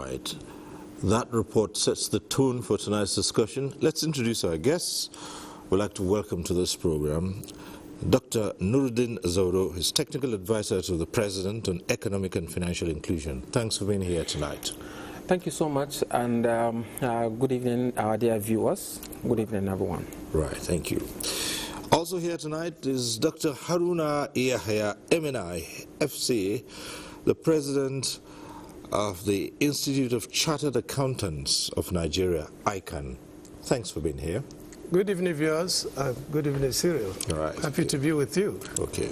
right. That report sets the tone for tonight's discussion. Let's introduce our guests. We'd like to welcome to this program Dr. Nuruddin Zauro, his technical advisor to the President on economic and financial inclusion. Thanks for being here tonight. Thank you so much, and good evening, our dear viewers. Good evening, everyone. Right, thank you. Also here tonight is Dr. Haruna Yahya, MNI, FCA, the President of the Institute of Chartered Accountants of Nigeria, ICANN. Thanks for being here. Good evening, viewers. Good evening, Cyril. All right. Happy to be with you. Okay.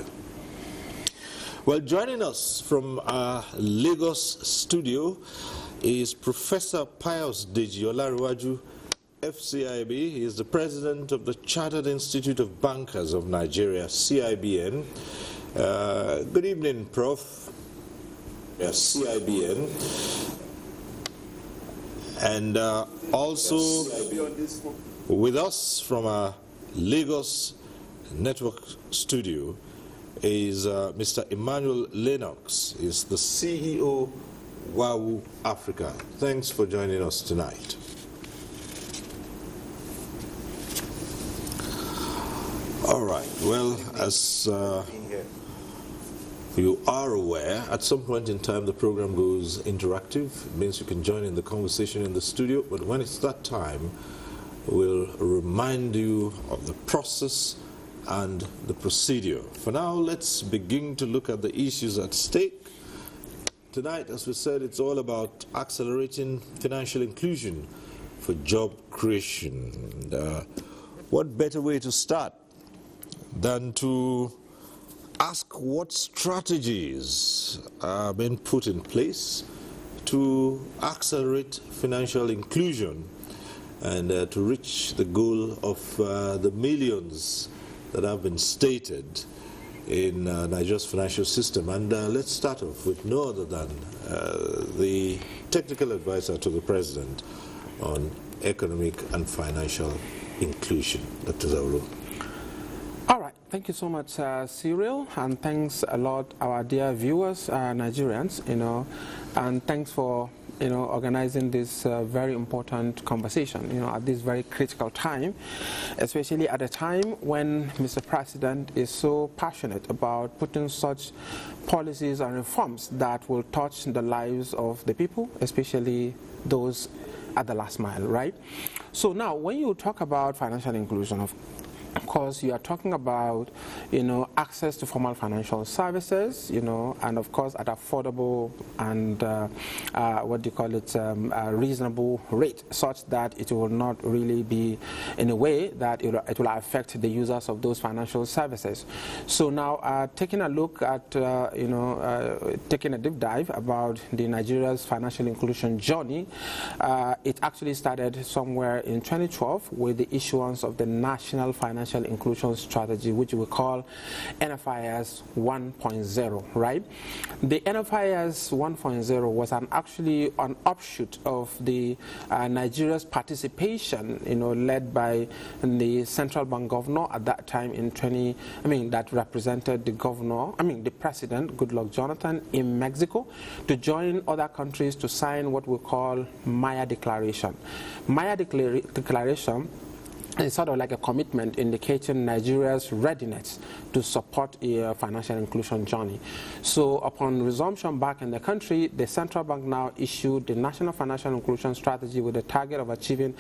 Well, joining us from our Lagos studio is Professor Pius Deji Olariwaju, FCIB. He is the President of the Chartered Institute of Bankers of Nigeria, CIBN. Good evening, Prof. Yes, CIBN. And also with us from our Lagos network studio is Mr. Emmanuel Lennox. He's the CEO, WAU Africa. Thanks for joining us tonight. All right. Well, as you are aware, at some point in time the program goes interactive. It means you can join in the conversation in the studio, but when it's that time, we'll remind you of the process and the procedure. For now, let's begin to look at the issues at stake. Tonight, as we said, it's all about accelerating financial inclusion for job creation. And, what better way to start than to ask what strategies are being put in place to accelerate financial inclusion and to reach the goal of the millions that have been stated in Nigeria's financial system. And let's start off with no other than the technical advisor to the President on economic and financial inclusion, Dr. Zauro. All right. Thank you so much, Cyril, and thanks a lot, our dear viewers, Nigerians, and thanks for organizing this very important conversation, at this very critical time, especially at a time when Mr. President is so passionate about putting such policies and reforms that will touch the lives of the people, especially those at the last mile, right? So now, when you talk about financial inclusion, of course, you are talking about, access to formal financial services, and of course at affordable and reasonable rate, such that it will not really be in a way that it will affect the users of those financial services. So now, taking a look at, taking a deep dive about the Nigeria's financial inclusion journey, it actually started somewhere in 2012 with the issuance of the National Financial Inclusion Strategy, which we call NFIS 1.0, right? The NFIS 1.0 was actually an offshoot of the Nigeria's participation, led by the central bank governor at that time that represented the president, Goodluck Jonathan, in Mexico, to join other countries to sign what we call Maya Declaration. Maya Declaration is sort of like a commitment indicating Nigeria's readiness to support a financial inclusion journey. So upon resumption back in the country, the central bank now issued the National Financial Inclusion Strategy with a target of achieving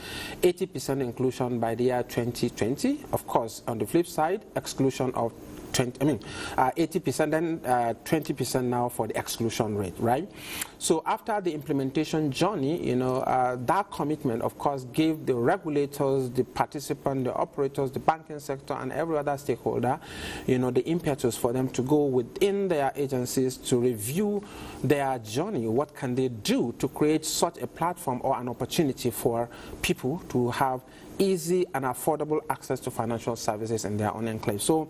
80% inclusion by the year 2020. Of course, on the flip side, exclusion of 80%, then 20% now for the exclusion rate, right? So after the implementation journey, that commitment, of course, gave the regulators, the participants, the operators, the banking sector, and every other stakeholder, the impetus for them to go within their agencies to review their journey. What can they do to create such a platform or an opportunity for people to have easy and affordable access to financial services in their own enclave? So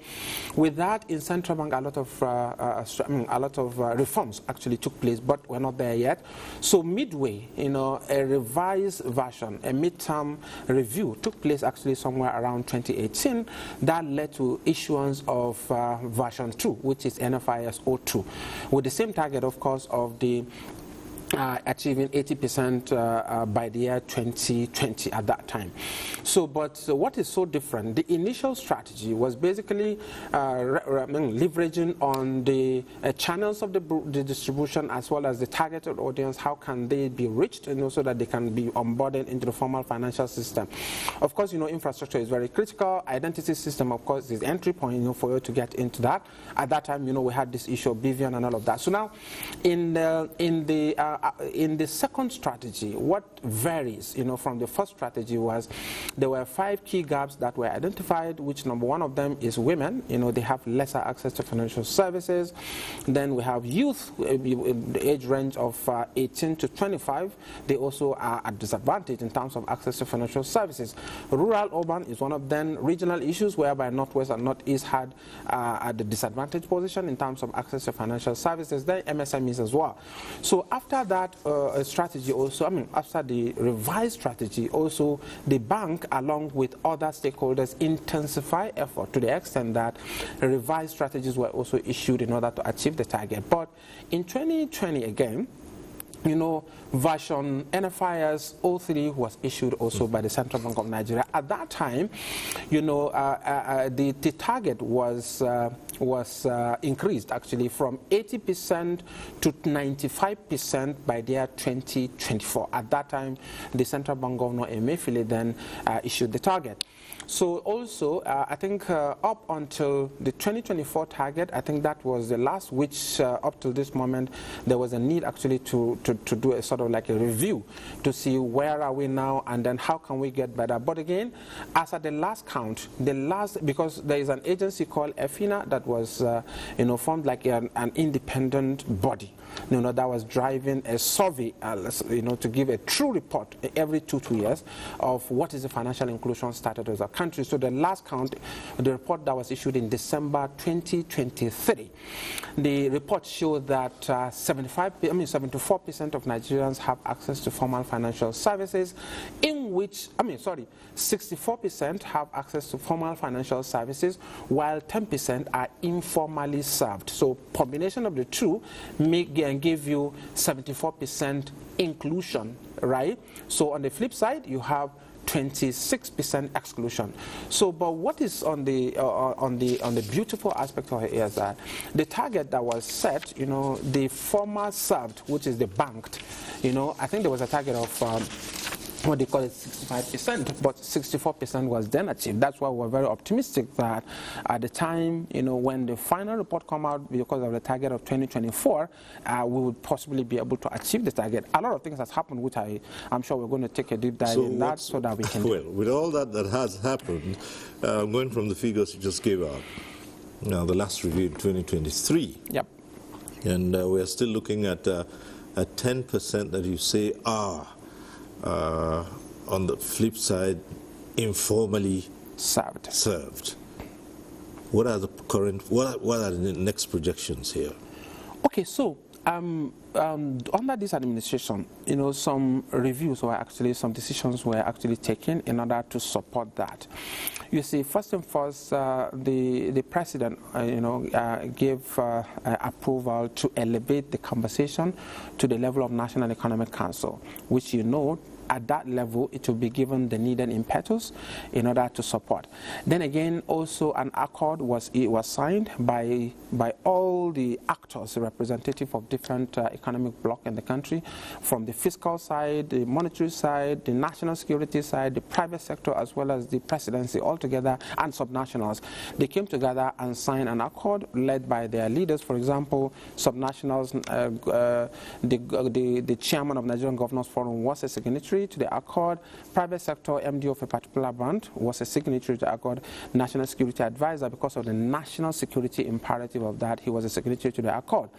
with that, in central bank, a lot of reforms actually took place, but we're not there yet. So midway, a revised version, a midterm review took place actually somewhere around 2018. That led to issuance of version 2, which is NFIS 02, with the same target, of course, of the achieving 80% by the year 2020 at that time. So, but what is so different? The initial strategy was basically leveraging on the channels of the distribution as well as the targeted audience. How can they be reached, so that they can be onboarded into the formal financial system? Of course, infrastructure is very critical. Identity system, of course, is entry point, for you to get into that. At that time, we had this issue of BVN and all of that. So now, in the second strategy, what varies, from the first strategy was there were 5 key gaps that were identified, which number one of them is women. They have lesser access to financial services. Then we have youth, the age range of 18 to 25. They also are at disadvantage in terms of access to financial services. Rural urban is one of them. Regional issues whereby Northwest and Northeast had at the disadvantaged position in terms of access to financial services. Then MSMEs as well. So after that strategy also, after the revised strategy also, the bank along with other stakeholders intensify effort to the extent that revised strategies were also issued in order to achieve the target. But in 2020 again, version NFIS 03 was issued also by the Central Bank of Nigeria. At that time, the target was increased actually from 80% to 95% by the year 2024. At that time, the Central Bank Governor Emefiele then issued the target. So also, I think up until the 2024 target, I think that was the last which up to this moment, there was a need actually to do a sort of like a review to see where are we now and then how can we get better. But again, as at the last count, because there is an agency called EFINA that was formed like an independent body, that was driving a survey, to give a true report every 2 years of what is the financial inclusion status of the country. So the last count, the report that was issued in December 2023, the report showed that 74% of Nigerians have access to formal financial services, in which, 64% have access to formal financial services, while 10% are informally served. So combination of the two and give you 74% inclusion, right? So on the flip side, you have 26% exclusion. So, but what is on the beautiful aspect of it is that the target that was set, the former served, which is the banked, I think there was a target of what they call it 65%, but 64% was then achieved. That's why we're very optimistic that at the time, when the final report come out, because of the target of 2024, we would possibly be able to achieve the target. A lot of things has happened, which I'm sure we're going to take a deep dive in that so that we can. Well, with all that has happened, going from the figures you just gave out, the last review in 2023. Yep. And we're still looking at 10% that you say are on the flip side, informally served. What are the next projections here? Okay, so under this administration, some reviews were actually, some decisions were actually taken in order to support that. You see, first and foremost, the president, gave approval to elevate the conversation to the level of National Economic Council, which at that level, it will be given the needed impetus in order to support. Then again, also an accord was signed by all the actors, representative of different economic bloc in the country, from the fiscal side, the monetary side, the national security side, the private sector, as well as the presidency altogether, and subnationals. They came together and signed an accord led by their leaders. For example, subnationals, the chairman of Nigerian Governors Forum was a signatory to the accord. Private sector MD of a particular band was a signatory to the accord. National security advisor, because of the national security imperative of that, he was a signatory to the accord.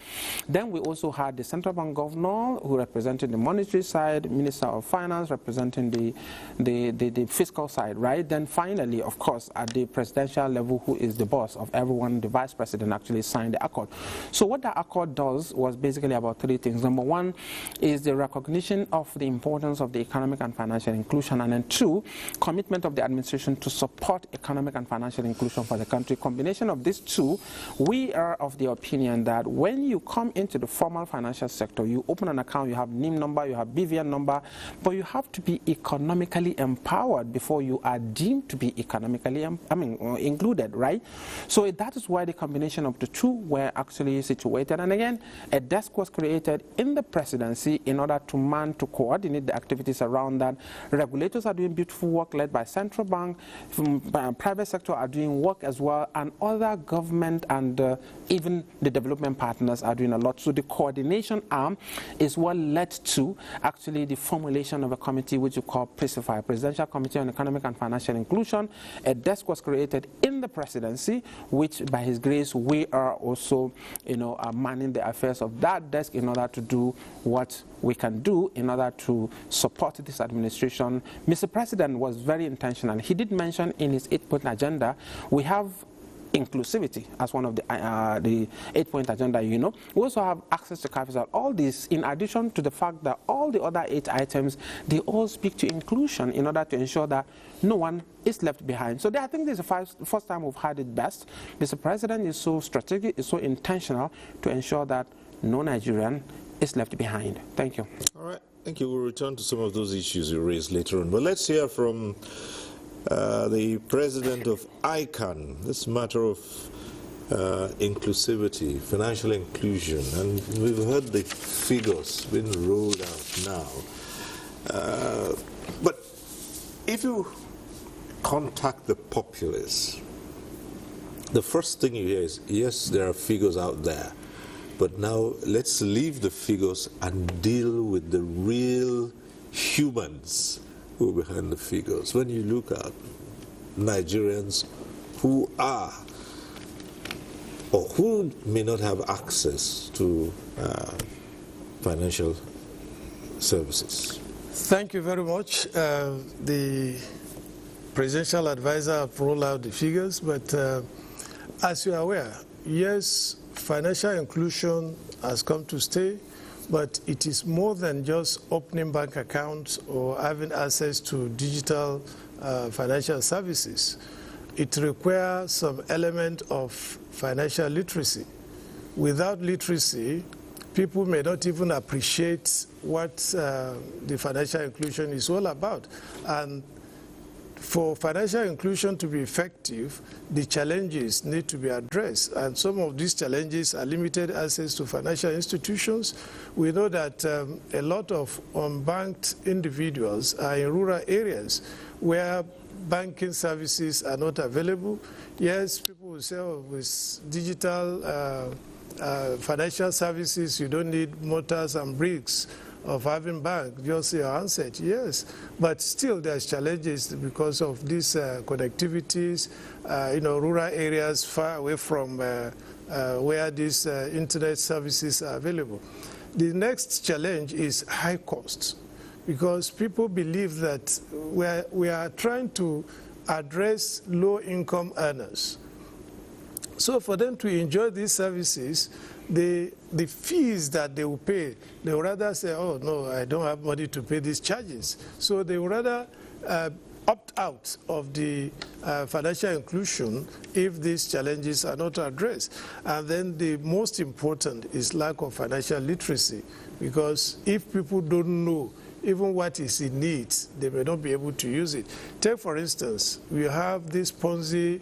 Then we also had the central bank governor, who represented the monetary side, minister of finance representing the fiscal side, right? Then finally, of course, at the presidential level, who is the boss of everyone, the vice president actually signed the accord. So what the accord does was basically about 3 things. Number one is the recognition of the importance of the economic and financial inclusion, and then 2, commitment of the administration to support economic and financial inclusion for the country. Combination of these 2, we are of the opinion that when you come into the formal financial financial sector. You open an account, you have NIM number, you have BVN number, but you have to be economically empowered before you are deemed to be economically included, right? So that is why the combination of the two were actually situated. And again, a desk was created in the presidency in order to coordinate the activities around that. Regulators are doing beautiful work led by central bank, private sector are doing work as well, and other government and even the development partners are doing a lot. So the coordination arm is what led to actually the formulation of a committee which you call PRISIFI, Presidential Committee on Economic and Financial Inclusion. A desk was created in the presidency, which by his grace we are also, manning the affairs of that desk in order to do what we can do in order to support this administration. Mr. President was very intentional. He did mention in his 8-point agenda, we have inclusivity as one of the 8-point agenda, We also have access to capital. All this, in addition to the fact that all the other 8 items, they all speak to inclusion in order to ensure that no one is left behind. So I think this is the first time we've had it best. Mr. President is so strategic, is so intentional to ensure that no Nigerian is left behind. Thank you. All right. Thank you. We'll return to some of those issues you raised later on. But let's hear from the president of ICANN, this matter of inclusivity, financial inclusion, and we've heard the figures being rolled out now. But if you contact the populace, the first thing you hear is, yes, there are figures out there, but now let's leave the figures and deal with the real humans who are behind the figures. When you look at Nigerians who are or who may not have access to financial services. Thank you very much. The presidential advisor rolled out the figures, but as you are aware, yes, financial inclusion has come to stay, but it is more than just opening bank accounts or having access to digital financial services. It requires some element of financial literacy. Without literacy, people may not even appreciate what the financial inclusion is all about. And for financial inclusion to be effective, the challenges need to be addressed. And some of these challenges are limited access to financial institutions. We know that a lot of unbanked individuals are in rural areas where banking services are not available. Yes, people will say, oh, with digital financial services, you don't need mortars and bricks of having bank, just your handset, yes. But still there's challenges because of these connectivities, rural areas far away from where these internet services are available. The next challenge is high costs, because people believe that we are trying to address low-income earners. So for them to enjoy these services, the fees that they will pay, they will rather say, oh, no, I don't have money to pay these charges. So they will rather opt out of the financial inclusion if these challenges are not addressed. And then the most important is lack of financial literacy, because if people don't know even what is in need, they may not be able to use it. Take, for instance, we have these Ponzi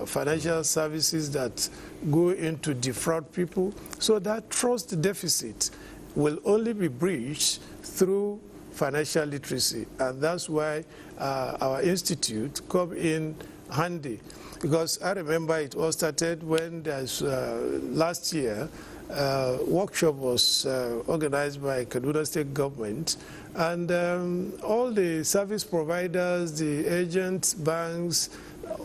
financial services that go into defraud people. So that trust deficit will only be breached through financial literacy. And that's why our institute come in handy. Because I remember it all started when there's last year, workshop was organized by Kaduna State government, and all the service providers, the agents, banks,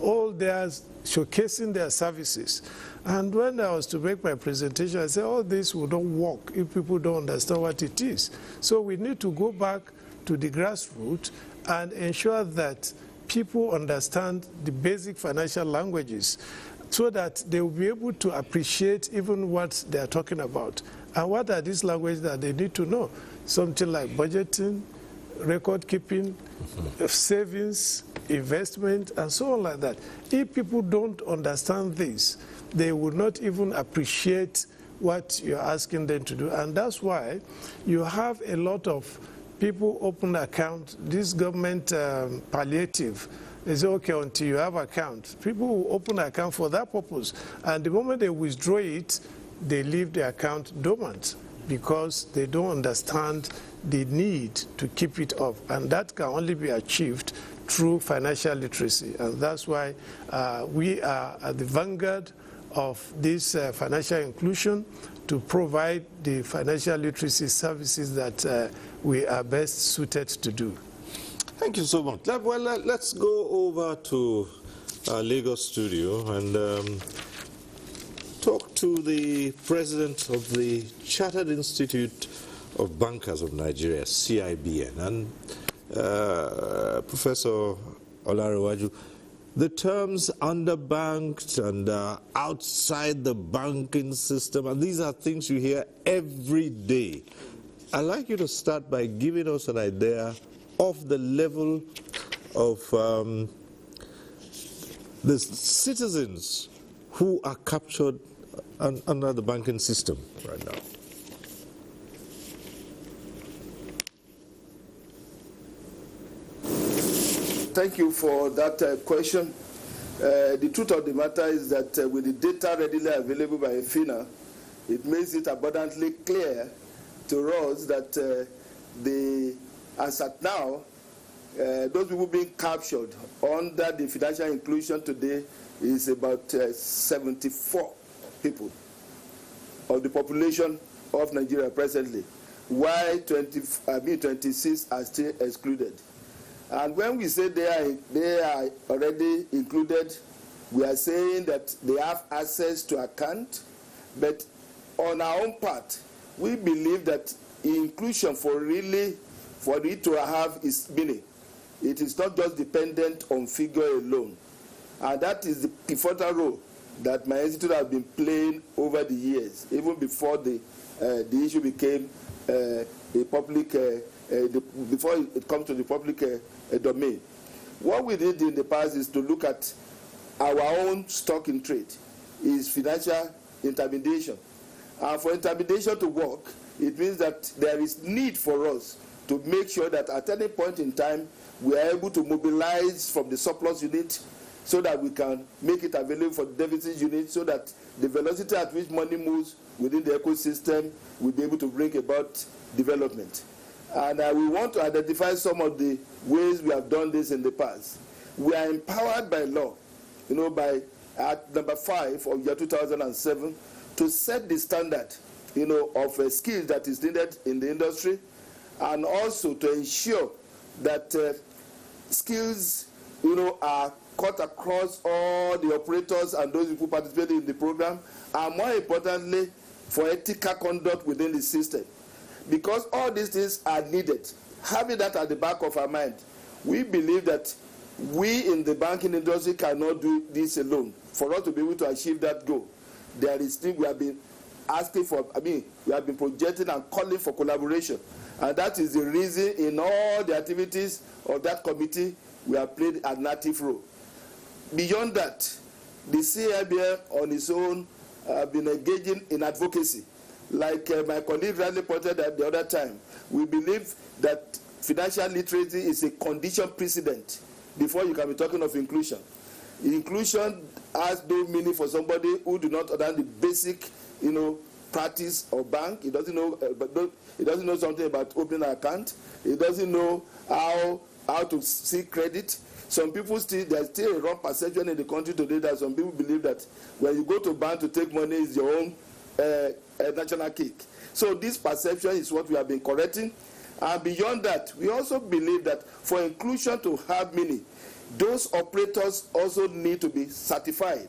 all they are showcasing their services. And when I was to make my presentation, I said, all this will not work if people don't understand what it is. So we need to go back to the grassroots and ensure that people understand the basic financial languages, so that they will be able to appreciate even what they are talking about. And what are these languages that they need to know? Something like budgeting, record keeping, savings, investment, and so on like that. If people don't understand this, they will not even appreciate what you're asking them to do. And that's why you have a lot of people open account, this government palliative. They say, okay, until you have account. People will open an account for that purpose. And the moment they withdraw it, they leave the account dormant because they don't understand the need to keep it up. And that can only be achieved through financial literacy. And that's why we are at the vanguard of this financial inclusion to provide the financial literacy services that we are best suited to do. Thank you so much. Well, let's go over to our Lagos studio and talk to the president of the Chartered Institute of Bankers of Nigeria, CIBN. And Professor Olarewaju, the terms underbanked and outside the banking system, and these are things you hear every day. I'd like you to start by giving us an idea of the level of the citizens who are captured under the banking system right now. Thank you for that question. The truth of the matter is that with the data readily available by FINA, it makes it abundantly clear to us that as at now, those people being captured under the financial inclusion today is about 74 people of the population of Nigeria presently, while 26 are still excluded. And when we say they are already included, we are saying that they have access to account, but on our own part, we believe that inclusion for it to have its meaning, it is not just dependent on figure alone. And that is the pivotal role that my institute has been playing over the years, even before the issue became a public, before it comes to the public domain. What we did in the past is to look at our own stock in trade, is financial intermediation. And for intermediation to work, it means that there is need for us to make sure that at any point in time, we are able to mobilize from the surplus unit so that we can make it available for the deficit unit, so that the velocity at which money moves within the ecosystem will be able to bring about development. And we want to identify some of the ways we have done this in the past. We are empowered by law, by Act number 5 of year 2007, to set the standard, of skills that is needed in the industry, and also to ensure that skills, are cut across all the operators and those who participate in the program, and more importantly, for ethical conduct within the system. Because all these things are needed. Having that at the back of our mind, we believe that we in the banking industry cannot do this alone. For us to be able to achieve that goal, there is things we have been asking for, we have been projecting and calling for collaboration. And that is the reason in all the activities of that committee, we have played an active role. Beyond that, the CIBN on its own have been engaging in advocacy. Like my colleague rightly pointed out the other time, we believe that financial literacy is a condition precedent before you can be talking of inclusion. Inclusion has no meaning for somebody who do not understand the basic, practice of bank. He doesn't know, he doesn't know something about opening an account. He doesn't know how to seek credit. Some people there's still a wrong perception in the country today that some people believe that when you go to bank to take money, it's your own national cake. So this perception is what we have been correcting. And beyond that, we also believe that for inclusion to have meaning, those operators also need to be certified.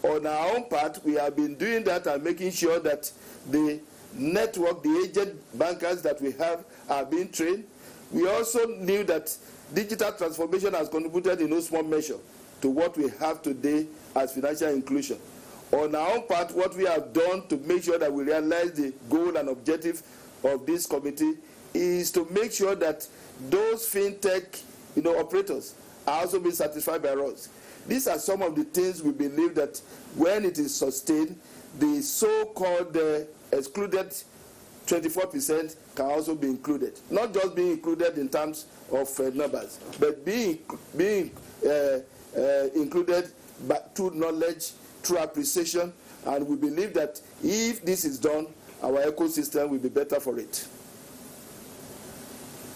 On our own part, we have been doing that and making sure that the network, the agent bankers that we have are being trained. We also knew that digital transformation has contributed in no small measure to what we have today as financial inclusion. On our own part, what we have done to make sure that we realize the goal and objective of this committee is to make sure that those fintech operators are also being satisfied by us. These are some of the things we believe that when it is sustained, the so-called excluded 24% can also be included. Not just being included in terms of numbers, but being included through knowledge, through appreciation, and we believe that if this is done, our ecosystem will be better for it.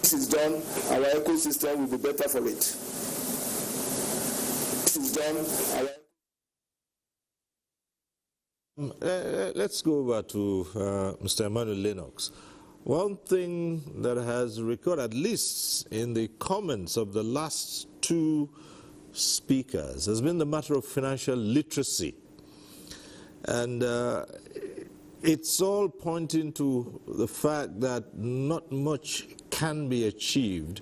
This is done, our ecosystem will be better for it. This is done, let's go over to Mr. Emmanuel Lennox. One thing that has recorded, at least in the comments of the last two speakers, has been the matter of financial literacy. And it's all pointing to the fact that not much can be achieved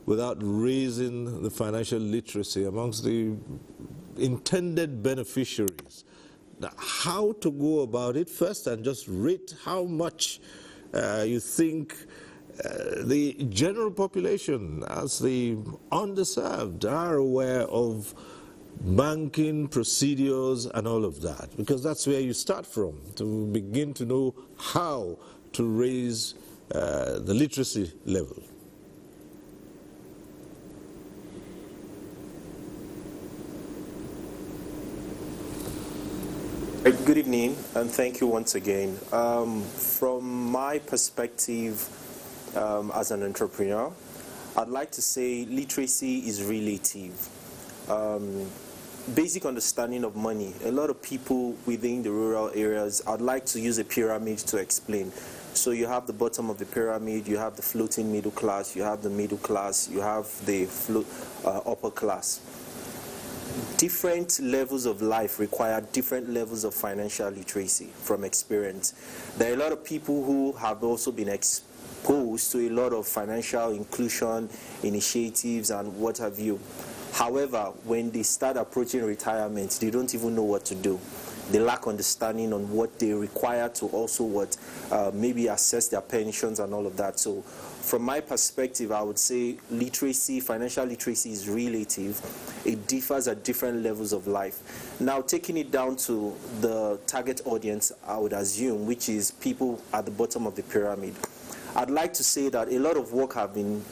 without raising the financial literacy amongst the intended beneficiaries. Now, how to go about it first, and just rate how much you think the general population, as the underserved, are aware of banking procedures and all of that, because that's where you start from, to begin to know how to raise the literacy level. Good evening, and thank you once again. From my perspective as an entrepreneur, I'd like to say literacy is relative. Basic understanding of money. A lot of people within the rural areas, I'd like to use a pyramid to explain. So you have the bottom of the pyramid, you have the floating middle class, you have the middle class, you have the upper class. Different levels of life require different levels of financial literacy from experience. There are a lot of people who have also been exposed to a lot of financial inclusion initiatives and what have you. However, when they start approaching retirement, they don't even know what to do. They lack understanding on what they require to also maybe assess their pensions and all of that. So from my perspective, I would say literacy, financial literacy is relative. It differs at different levels of life. Now, taking it down to the target audience, I would assume, which is people at the bottom of the pyramid, I'd like to say that a lot of work have been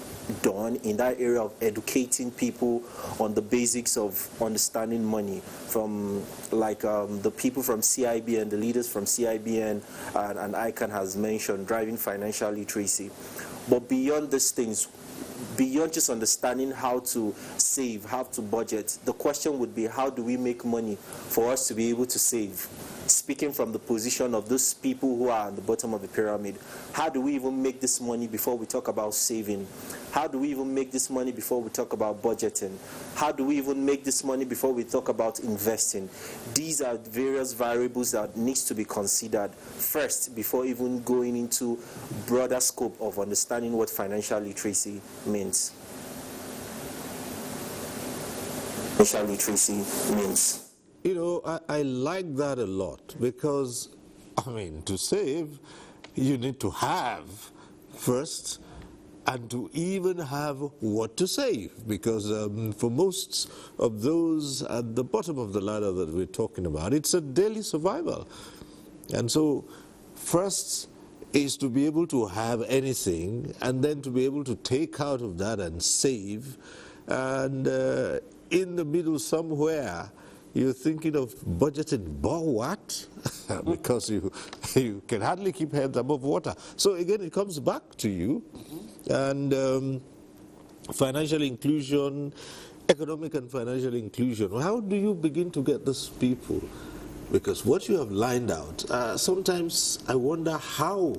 done in that area of educating people on the basics of understanding money, from like the people from CIBN, the leaders from CIBN and ICANN has mentioned, driving financial literacy. But beyond these things, beyond just understanding how to save, how to budget, the question would be, how do we make money for us to be able to save? Speaking from the position of those people who are at the bottom of the pyramid, how do we even make this money before we talk about saving? How do we even make this money before we talk about budgeting? How do we even make this money before we talk about investing? These are various variables that needs to be considered first before even going into broader scope of understanding what financial literacy means. Financial literacy means. You know, I like that a lot, because, I mean, to save, you need to have first, and to even have what to save, because for most of those at the bottom of the ladder that we're talking about, it's a daily survival. And so first is to be able to have anything, and then to be able to take out of that and save, and in the middle somewhere, you're thinking of budgeting, but what? Because you can hardly keep heads above water. So again, it comes back to you. And financial inclusion, economic and financial inclusion. How do you begin to get these people? Because what you have lined out, sometimes I wonder how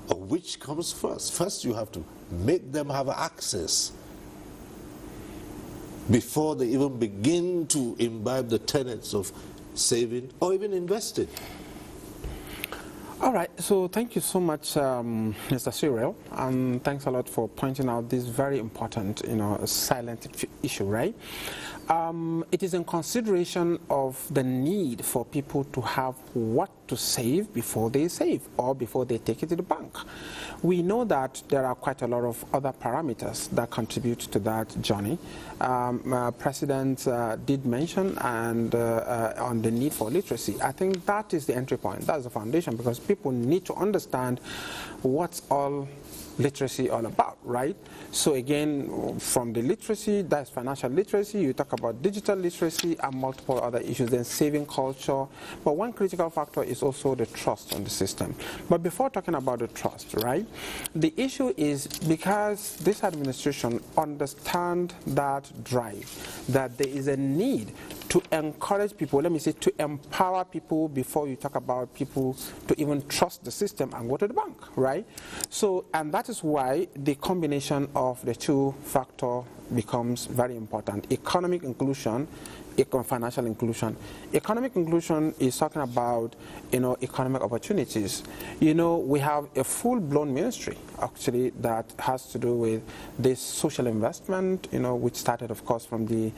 or which comes first. First, you have to make them have access before they even begin to imbibe the tenets of saving or even investing. All right, so thank you so much, Mr. Cyril, and thanks a lot for pointing out this very important, silent issue, right? It is in consideration of the need for people to have what to save before they save or before they take it to the bank. We know that there are quite a lot of other parameters that contribute to that journey. President did mention on the need for literacy. I think that is the entry point. That's the foundation, because people need to understand what's all literacy all about, right? So again, from the literacy, that's financial literacy, you talk about digital literacy and multiple other issues, then saving culture. But one critical factor is also the trust on the system. But before talking about the trust, right, the issue is because this administration understands that drive, that there is a need to encourage people, let me say, to empower people before you talk about people to even trust the system and go to the bank, right? So, and that is why the combination of the two factors becomes very important. Economic inclusion, financial inclusion. Economic inclusion is talking about, economic opportunities. We have a full-blown ministry, actually, that has to do with this social investment, which started, of course, from the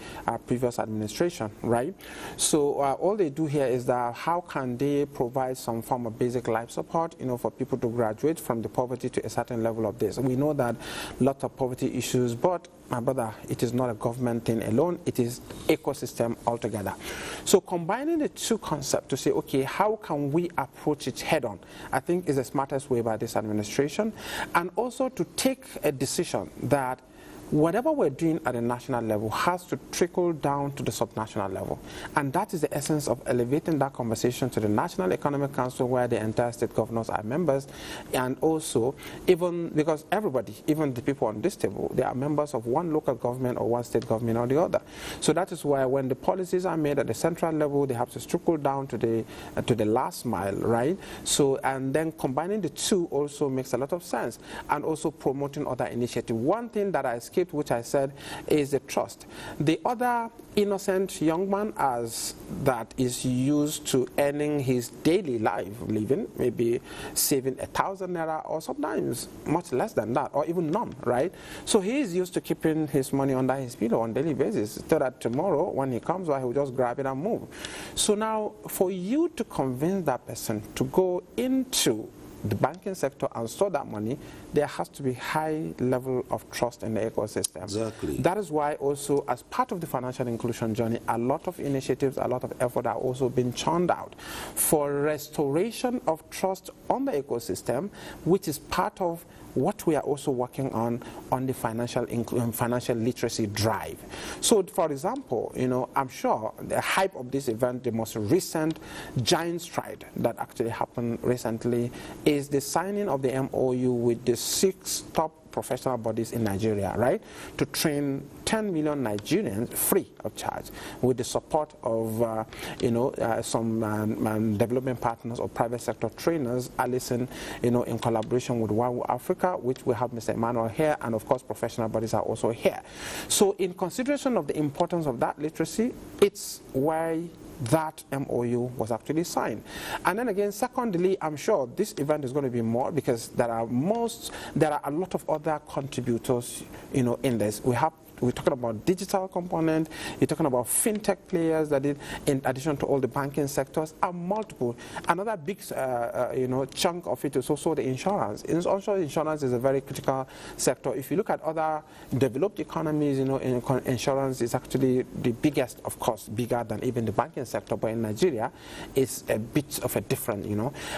previous administration, right? So all they do here is that how can they provide some form of basic life support, for people to graduate from the poverty to a certain level of this. We know that lots of poverty issues, but my brother, it is not a government thing alone, it is ecosystem altogether. So combining the two concepts to say, okay, how can we approach it head on, I think is the smartest way by this administration, and also to take a decision that whatever we're doing at a national level has to trickle down to the subnational level. And that is the essence of elevating that conversation to the National Economic Council, where the entire state governors are members, and also even because everybody, even the people on this table, they are members of one local government or one state government or the other. So that is why when the policies are made at the central level, they have to trickle down to the last mile, right? So, and then combining the two also makes a lot of sense, and also promoting other initiatives. One thing that I skipped, which I said, is the trust. The other innocent young man as that is used to earning his daily life living, maybe saving 1,000 naira or sometimes much less than that, or even none, right? So he is used to keeping his money under his pillow on a daily basis, so that tomorrow when he comes by, he will just grab it and move. So now for you to convince that person to go into the banking sector and store that money, there has to be high level of trust in the ecosystem. Exactly. That is why also, as part of the financial inclusion journey, a lot of initiatives, a lot of effort are also being churned out for restoration of trust on the ecosystem, which is part of what we are also working on the financial literacy drive. So, for example, I'm sure the hype of this event, the most recent giant stride that actually happened recently, is the signing of the MOU with the 6 top professional bodies in Nigeria, right, to train 10 million Nigerians free of charge, with the support of some development partners or private sector trainers, Allison, in collaboration with WAWU Africa, which we have Mr. Emmanuel here, and of course professional bodies are also here. So in consideration of the importance of that literacy, it's why that MOU was actually signed. And then again, secondly, I'm sure this event is going to be more, because there are a lot of other contributors, in this. We're talking about digital component, you're talking about fintech players that did, in addition to all the banking sectors, are multiple. Another big chunk of it is also the insurance. Also, insurance is a very critical sector. If you look at other developed economies, insurance is actually the biggest, of course, bigger than even the banking sector, but in Nigeria, it's a bit of a different,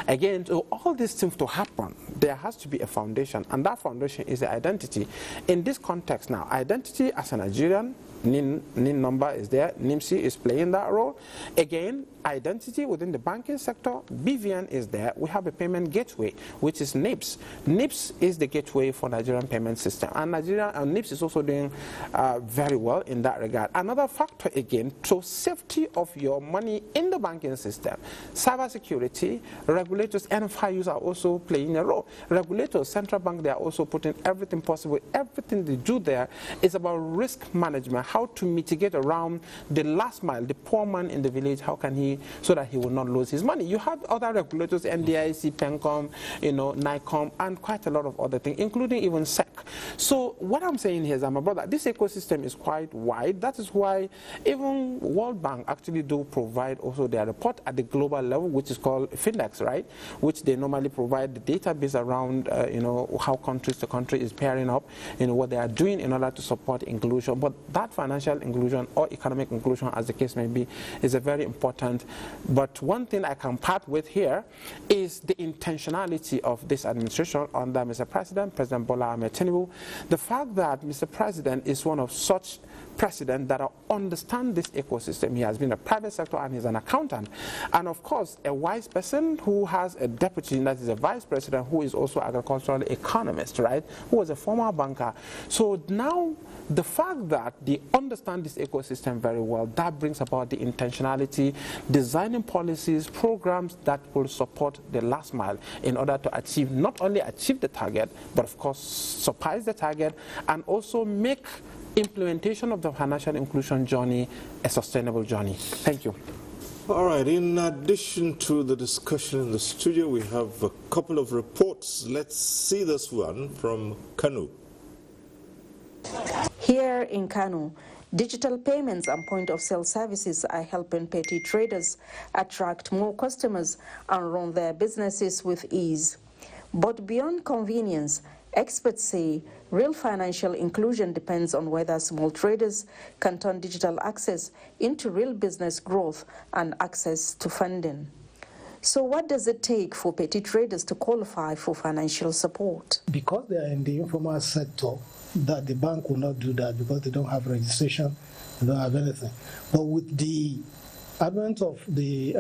Again, so all these things to happen, there has to be a foundation, and that foundation is the identity. In this context now, identity as a Nigerian, NIN number is there, NIMC is playing that role. Again, identity within the banking sector, BVN is there. We have a payment gateway, which is NIPS. NIPS is the gateway for Nigerian payment system, and NIPS is also doing very well in that regard. Another factor again, to safety of your money in the banking system, cybersecurity, regulators, NFIUs are also playing a role. Regulators, central bank, they are also putting everything possible. Everything they do there is about risk management. how to mitigate around the last mile, the poor man in the village, how can he, so that he will not lose his money. You have other regulators, NDIC, PENCOM, NICOM, and quite a lot of other things, including even SEC. So what I'm saying here is, my brother, this ecosystem is quite wide. That is why even World Bank actually do provide also their report at the global level, which is called FINDEX, right? Which they normally provide the database around, how country to country is pairing up, what they are doing in order to support inclusion. But that financial inclusion or economic inclusion, as the case may be, is a very important. But one thing I can part with here is the intentionality of this administration under Mr. President Bola Ahmed Tinubu. The fact that Mr. President is one of such president that understand this ecosystem. He has been a private sector and he's an accountant. And of course, a wise person who has a deputy, that is a vice president, who is also agricultural economist, right? Who was a former banker. So now, the fact that they understand this ecosystem very well, that brings about the intentionality, designing policies, programs that will support the last mile in order to achieve, not only achieve the target, but of course, surpass the target, and also make implementation of the financial inclusion journey a sustainable journey. Thank you. All right, in addition to the discussion in the studio, we have a couple of reports. Let's see this one from Kano. Here in Kano, digital payments and point-of-sale services are helping petty traders attract more customers and run their businesses with ease. But beyond convenience, experts say real financial inclusion depends on whether small traders can turn digital access into real business growth and access to funding. So what does it take for petty traders to qualify for financial support? Because they are in the informal sector, that the bank will not do that because they don't have registration, they don't have anything. But with the advent of the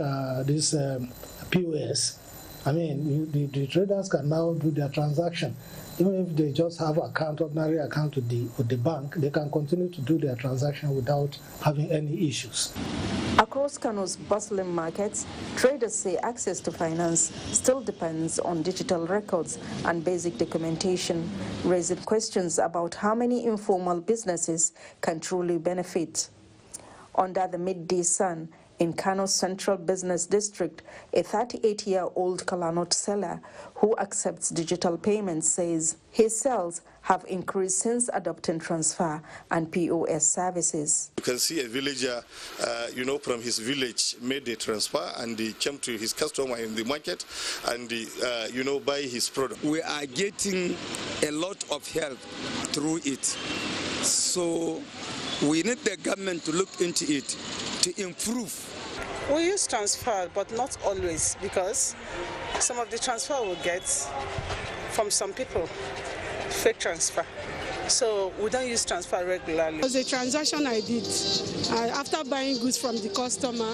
POS, I mean, the traders can now do their transaction. Even if they just have ordinary account with the bank, they can continue to do their transaction without having any issues. Across Kano's bustling markets, traders say access to finance still depends on digital records and basic documentation, raising questions about how many informal businesses can truly benefit. Under the midday sun, in Kano's Central Business District, a 38-year-old Kalanot seller who accepts digital payments says his sales have increased since adopting transfer and POS services. You can see a villager, from his village made the transfer and he came to his customer in the market and, buy his product. We are getting a lot of help through it. So we need the government to look into it to improve. We use transfer, but not always, because some of the transfer we get from some people, fake transfer. So we don't use transfer regularly. It was a transaction I did. After buying goods from the customer,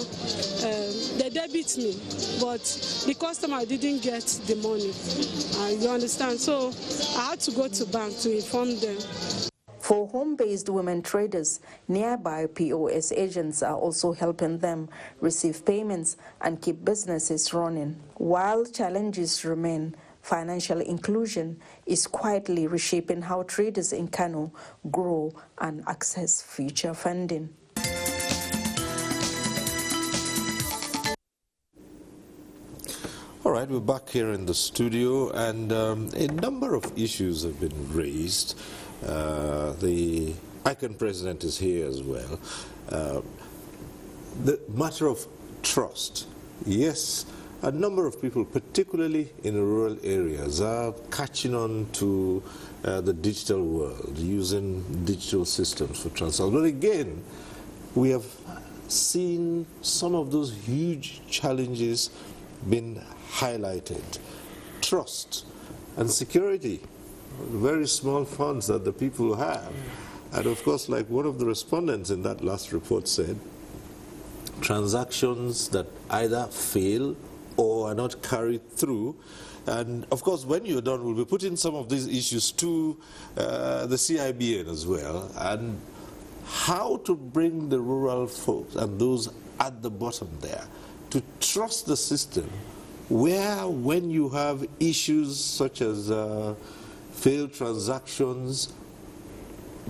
they debit me, but the customer didn't get the money. You understand? So I had to go to bank to inform them. For home-based women traders, nearby POS agents are also helping them receive payments and keep businesses running. While challenges remain, financial inclusion is quietly reshaping how traders in Kano grow and access future funding. All right, we're back here in the studio, and a number of issues have been raised. The ICANN president is here as well. The matter of trust. Yes, a number of people, particularly in rural areas, are catching on to the digital world, using digital systems for transfer. But again, we have seen some of those huge challenges being highlighted. Trust and security. Very small funds that the people have. And of course, like one of the respondents in that last report said, transactions that either fail or are not carried through. And of course, when you're done, we'll be putting some of these issues to the CIBN as well, and how to bring the rural folks and those at the bottom there to trust the system, where when you have issues such as failed transactions,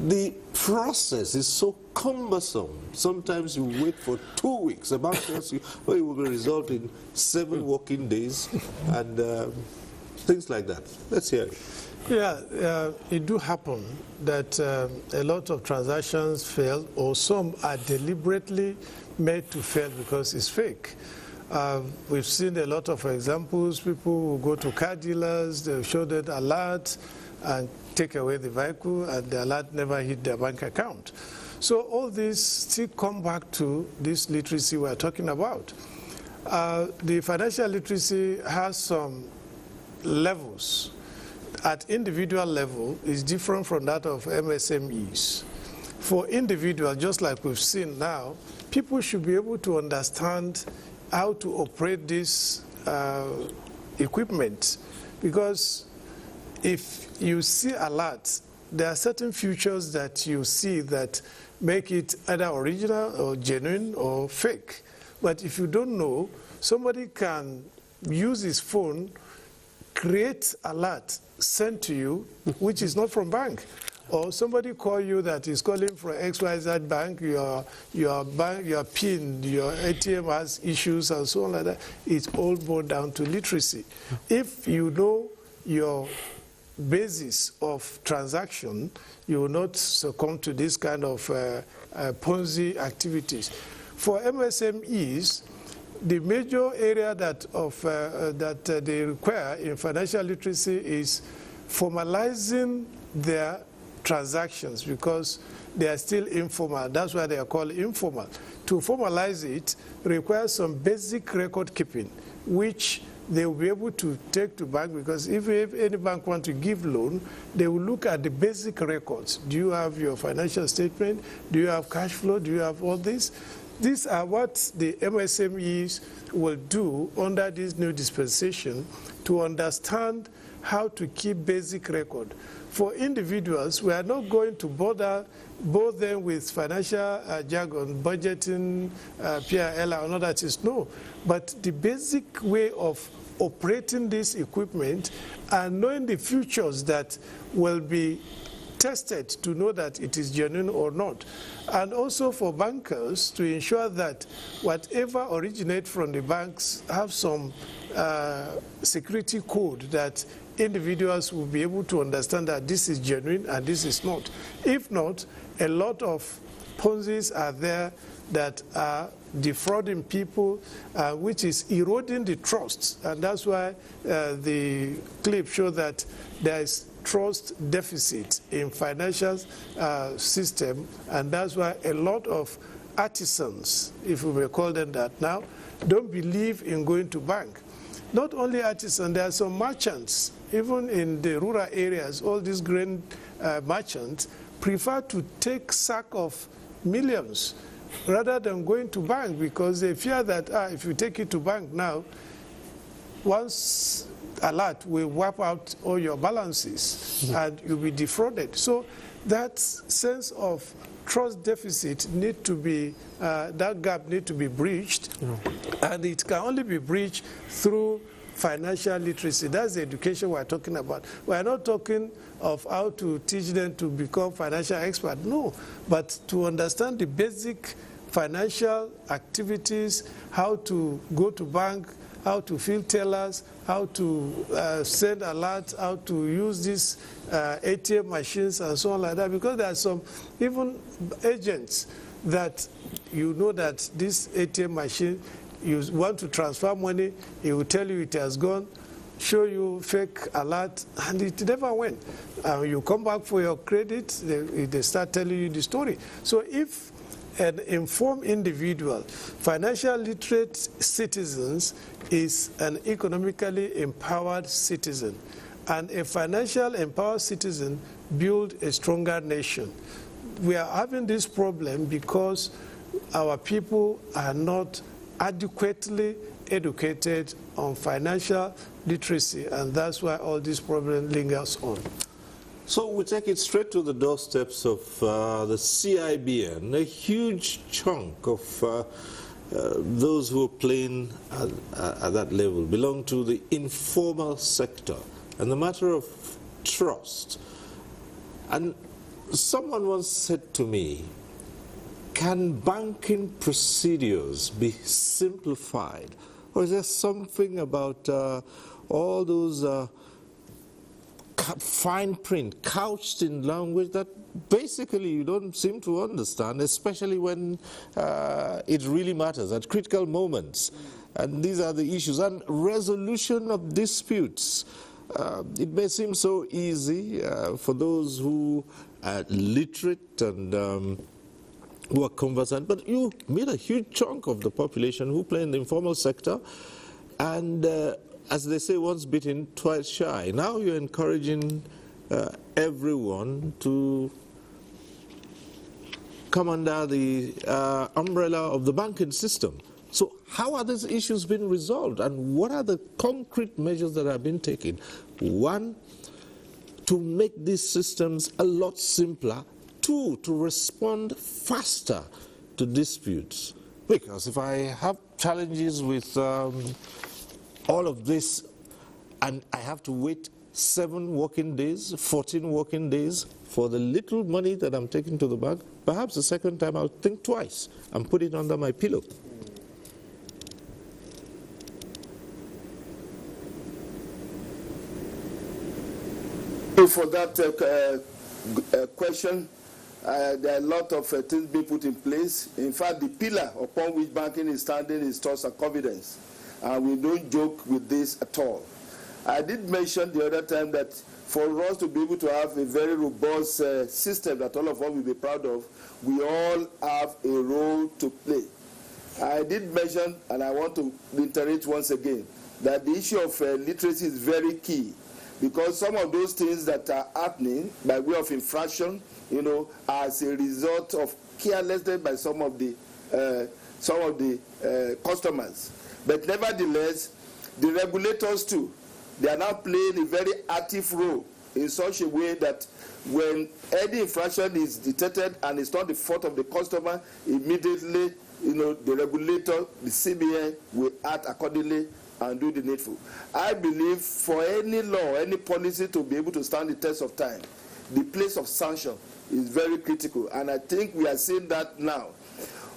the process is so cumbersome. Sometimes you wait for 2 weeks. A bank tells you, oh, it will be resolved in 7 working days, and things like that. Let's hear it. Yeah, it do happen that a lot of transactions fail, or some are deliberately made to fail because it's fake. We've seen a lot of examples. People will go to car dealers, they'll show them alert and take away the vehicle, and the alert never hit their bank account. So all this still come back to this literacy we're talking about. The financial literacy has some levels. At individual level is different from that of MSMEs. For individual, just like we've seen now, people should be able to understand how to operate this equipment, because if you see alerts, there are certain features that you see that make it either original or genuine or fake. But if you don't know, somebody can use his phone, create alert, sent to you, which is not from bank. Or somebody call you that is calling from XYZ bank, your PIN, your ATM has issues and so on like that. It's all boiled down to literacy. If you know your basis of transaction, you will not succumb to this kind of Ponzi activities. For MSMEs, the major area that they require in financial literacy is formalizing their transactions, because they are still informal. That's why they are called informal. To formalize it requires some basic record keeping, which they will be able to take to bank, because if any bank wants to give loan, they will look at the basic records. Do you have your financial statement? Do you have cash flow? Do you have all this? These are what the MSMEs will do under this new dispensation to understand how to keep basic record. For individuals, we are not going to bother them with financial jargon, budgeting, PRL, and all that is no. But the basic way of operating this equipment and knowing the features that will be tested to know that it is genuine or not. And also for bankers to ensure that whatever originates from the banks have some security code that individuals will be able to understand that this is genuine and this is not. If not, a lot of Ponzi's are there that are defrauding people, which is eroding the trust. And that's why the clip showed that there is trust deficit in financial system, and that's why a lot of artisans, if we may call them that now, don't believe in going to bank. Not only artisans, there are some merchants, even in the rural areas, all these grain merchants prefer to take sack of millions rather than going to bank, because they fear that if you take it to bank now, once alert will wipe out all your balances and you'll be defrauded. So that sense of trust deficit need to be, that gap need to be breached, and it can only be breached through financial literacy. That's the education we're talking about. We're not talking of how to teach them to become financial experts, no, but to understand the basic financial activities, how to go to bank, how to fill tellers, how to send alerts, how to use these ATM machines and so on like that, because there are some even agents that you know that this ATM machine, you want to transfer money, he will tell you it has gone, show you fake alert, and it never went. You come back for your credit, they start telling you the story. So if an informed individual, financial literate citizens is an economically empowered citizen. And a financial empowered citizen builds a stronger nation. We are having this problem because our people are not adequately educated on financial literacy, and that's why all this problem lingers on. So we take it straight to the doorsteps of the CIBN. A huge chunk of those who are playing at that level belong to the informal sector. And the matter of trust. And Someone once said to me, can banking procedures be simplified? Or is there something about all those fine print couched in language that basically you don't seem to understand, especially when it really matters at critical moments? And these are the issues. And resolution of disputes. It may seem so easy for those who are literate and who are conversant, but you meet a huge chunk of the population who play in the informal sector, and as they say, once bitten, twice shy. Now you're encouraging everyone to come under the umbrella of the banking system. So how are these issues being resolved, and what are the concrete measures that have been taken? One, to make these systems a lot simpler. Two, to respond faster to disputes. Because if I have challenges with all of this and I have to wait 7 working days, 14 working days for the little money that I'm taking to the bank, perhaps the second time I'll think twice and put it under my pillow. For that question, there are a lot of things being put in place. In fact, the pillar upon which banking is standing is trust and confidence. And we don't joke with this at all. I did mention the other time that for us to be able to have a very robust system that all of us will be proud of, we all have a role to play. I did mention, and I want to reiterate once again, that the issue of literacy is very key, because some of those things that are happening by way of infraction, as a result of carelessness by some of the customers. But nevertheless, the regulators too, they are now playing a very active role in such a way that when any infraction is detected and it's not the fault of the customer, immediately, the regulator, the CBN, will act accordingly and do the needful. I believe for any law, any policy to be able to stand the test of time, the place of sanction is very critical, and I think we are seeing that now.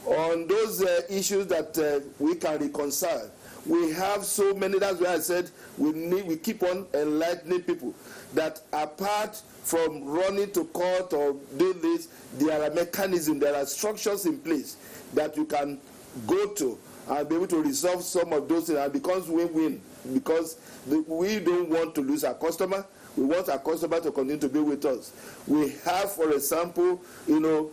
On those issues that we can reconcile, we have so many. That's why I said we keep on enlightening people that apart from running to court or doing this, there are mechanisms, there are structures in place that you can go to and be able to resolve some of those things, and it becomes win-win, because we don't want to lose our customer. We want our customer to continue to be with us. We have, for example, a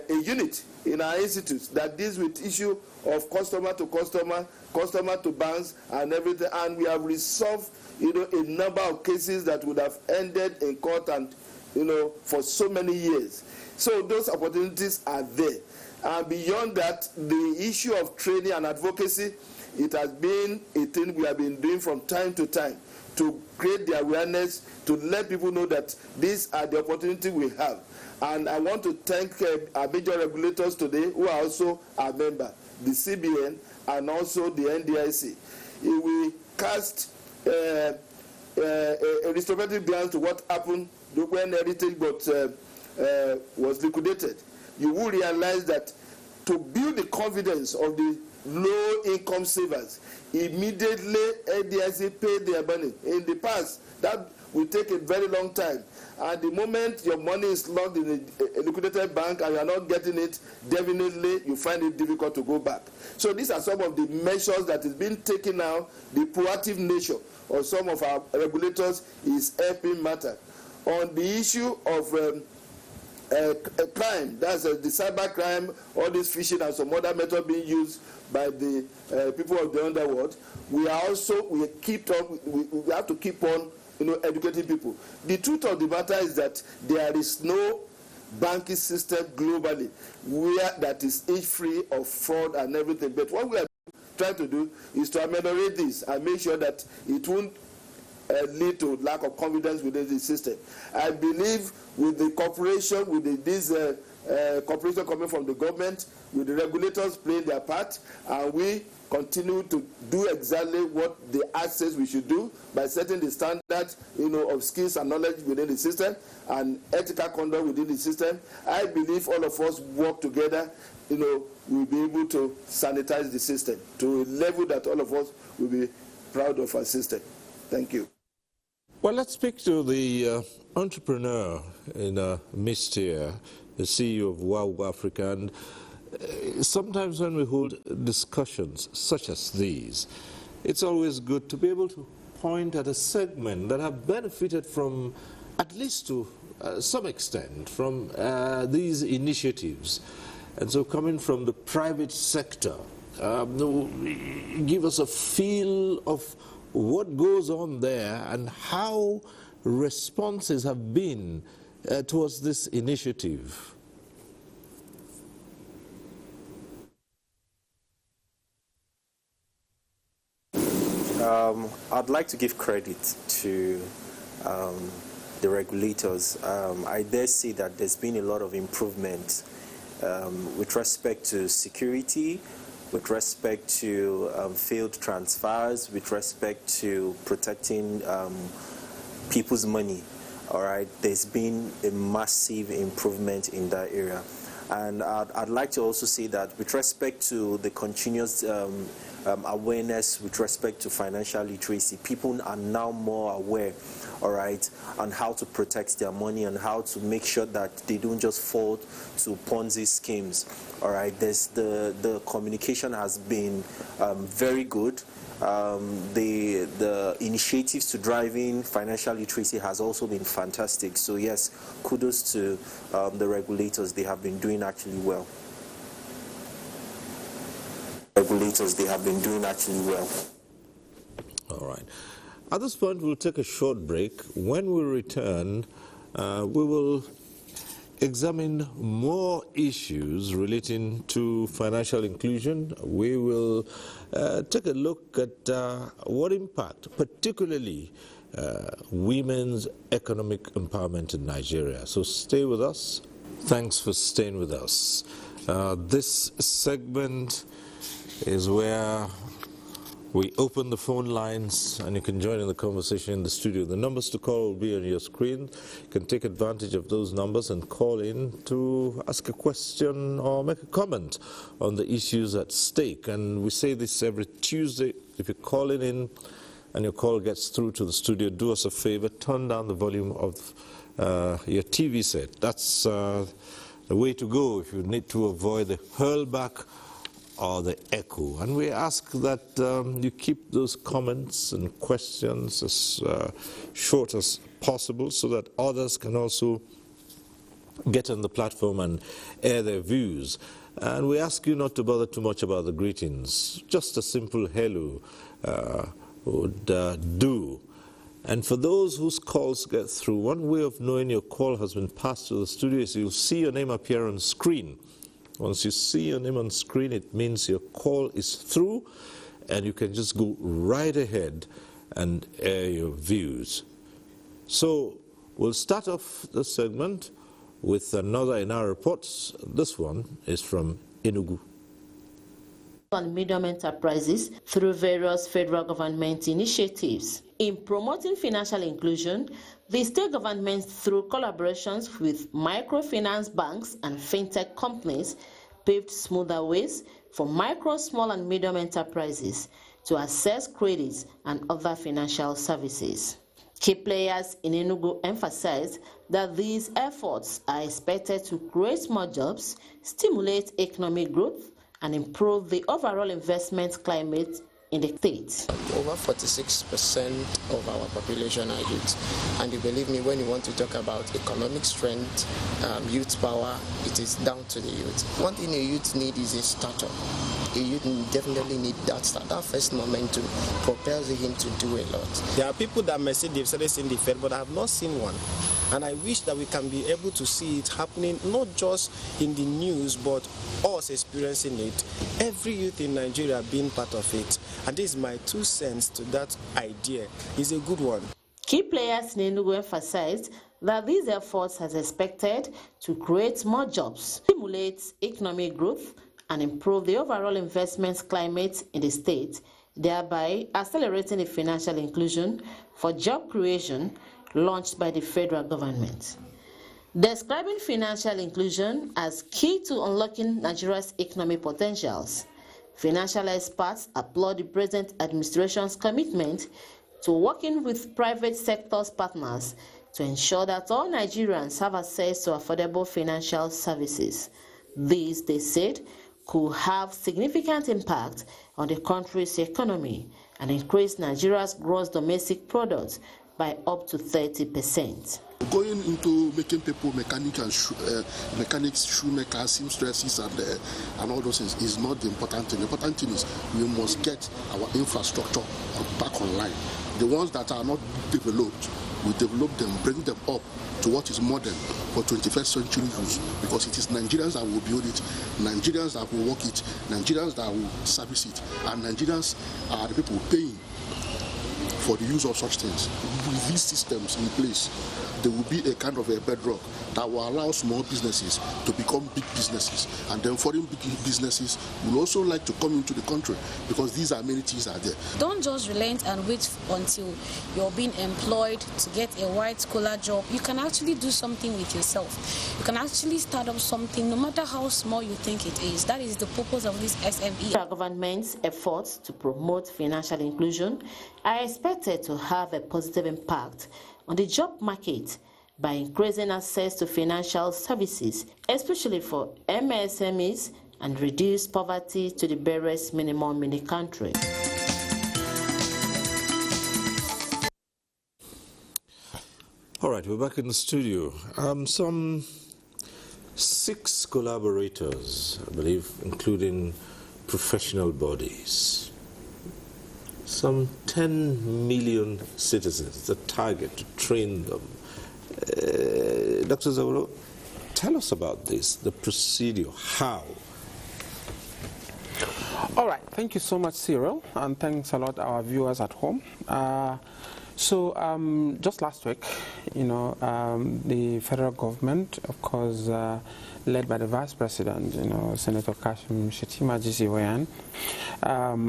unit in our institutes that deals with issue of customer to customer, customer to banks, and everything. And we have resolved, a number of cases that would have ended in court and, for so many years. So those opportunities are there. And beyond that, the issue of training and advocacy, it has been a thing we have been doing from time to time to create the awareness, to let people know that these are the opportunities we have. And I want to thank our major regulators today, who are also our member, the CBN and also the NDIC. We cast a retrospective glance to what happened when Heritage was liquidated. You will realize that to build the confidence of the low-income savers, immediately NDIC paid their money. In the past, that will take a very long time. And the moment your money is locked in a liquidated bank and you are not getting it, definitely you find it difficult to go back. So these are some of the measures that is being taken now. The proactive nature of some of our regulators is helping matter. On the issue of crime, that's the cyber crime, all this phishing and some other method being used by the people of the underworld, we have to keep on educating people. The truth of the matter is that there is no banking system globally where that is free of fraud and everything. But what we are trying to do is to ameliorate this and make sure that it won't lead to lack of confidence within the system. I believe with the cooperation, with this cooperation coming from the government, with the regulators playing their part, and we continue to do exactly what the Act says we should do by setting the standards, of skills and knowledge within the system and ethical conduct within the system, I believe all of us work together, we'll be able to sanitize the system to a level that all of us will be proud of our system. Thank you. Well, let's speak to the entrepreneur in our midst here, the CEO of WOW Africa. And sometimes when we hold discussions such as these, it's always good to be able to point at a segment that have benefited from, at least to some extent, from these initiatives. And so coming from the private sector, give us a feel of what goes on there and how responses have been towards this initiative. I'd like to give credit to the regulators. I dare say that there's been a lot of improvement with respect to security, with respect to failed transfers, with respect to protecting people's money. All right, there's been a massive improvement in that area. And I'd like to also say that with respect to the continuous awareness with respect to financial literacy, people are now more aware, all right, on how to protect their money and how to make sure that they don't just fall to Ponzi schemes, all right. The communication has been very good. The initiatives to driving financial literacy has also been fantastic. So yes, kudos to the regulators. They have been doing actually well. Regulators, they have been doing actually well. All right. At this point, we'll take a short break. When we return, we will examine more issues relating to financial inclusion. We will take a look at what impact, particularly women's economic empowerment in Nigeria. So stay with us. Thanks for staying with us. This segment is where we open the phone lines and you can join in the conversation in the studio. The numbers to call will be on your screen. You can take advantage of those numbers and call in to ask a question or make a comment on the issues at stake. And we say this every Tuesday. If you're calling in and your call gets through to the studio, do us a favor, turn down the volume of your TV set. That's the way to go if you need to avoid the hurlback or the echo. And we ask that you keep those comments and questions as short as possible so that others can also get on the platform and air their views. And we ask you not to bother too much about the greetings. Just a simple hello would do. And for those whose calls get through, one way of knowing your call has been passed to the studio is you'll see your name appear on screen. Once you see your name on screen, it means your call is through, and you can just go right ahead and air your views. So we'll start off this segment with another in our reports. This one is from Enugu. And medium enterprises through various federal government initiatives. In promoting financial inclusion, the state government, through collaborations with microfinance banks and fintech companies, paved smoother ways for micro, small, and medium enterprises to access credits and other financial services. Key players in Enugu emphasized that these efforts are expected to create more jobs, stimulate economic growth, and improve the overall investment climate in the state. Over 46% of our population are youth. And you believe me, when you want to talk about economic strength, youth power, it is down to the youth. One thing a youth need is a startup. A youth definitely need that start. That first momentum propels him to do a lot. There are people that may say they've started seeing the Fed, but I have not seen one. And I wish that we can be able to see it happening, not just in the news, but us experiencing it. Every youth in Nigeria being part of it. And this is my 2 cents to that idea. It's a good one. Key players in Enugu emphasized that these efforts are expected to create more jobs, stimulate economic growth, and improve the overall investment climate in the state, thereby accelerating the financial inclusion for job creation launched by the federal government. Describing financial inclusion as key to unlocking Nigeria's economic potentials, financial experts applaud the present administration's commitment to working with private sector partners to ensure that all Nigerians have access to affordable financial services. This, they said, could have significant impact on the country's economy and increase Nigeria's gross domestic product by up to 30%. Going into making people mechanics, shoemakers, seamstresses, and all those things is not the important thing. The important thing is we must get our infrastructure back online. The ones that are not developed, we develop them, bring them up to what is modern for 21st century use, because it is Nigerians that will build it, Nigerians that will work it, Nigerians that will service it, and Nigerians are the people paying for the use of such things. With these systems in place, there will be a kind of a bedrock that will allow small businesses to become big businesses, and then foreign big businesses will also like to come into the country because these amenities are there. Don't just relent and wait until you're being employed to get a white-collar job. You can actually do something with yourself. You can actually start up something, no matter how small you think it is. That is the purpose of this SME. The government's efforts to promote financial inclusion are expected to have a positive impact on the job market by increasing access to financial services, especially for MSMEs, and reduce poverty to the barest minimum in the country. All right, we're back in the studio. Some 6 collaborators, I believe, including professional bodies. Some 10 million citizens, the target to train them. Dr. Zawolo, tell us about this, the procedure, how? All right, thank you so much, Cyril, and thanks a lot our viewers at home. Just last week, the federal government, of course, led by the Vice President, Senator Kashim Shettima GCON,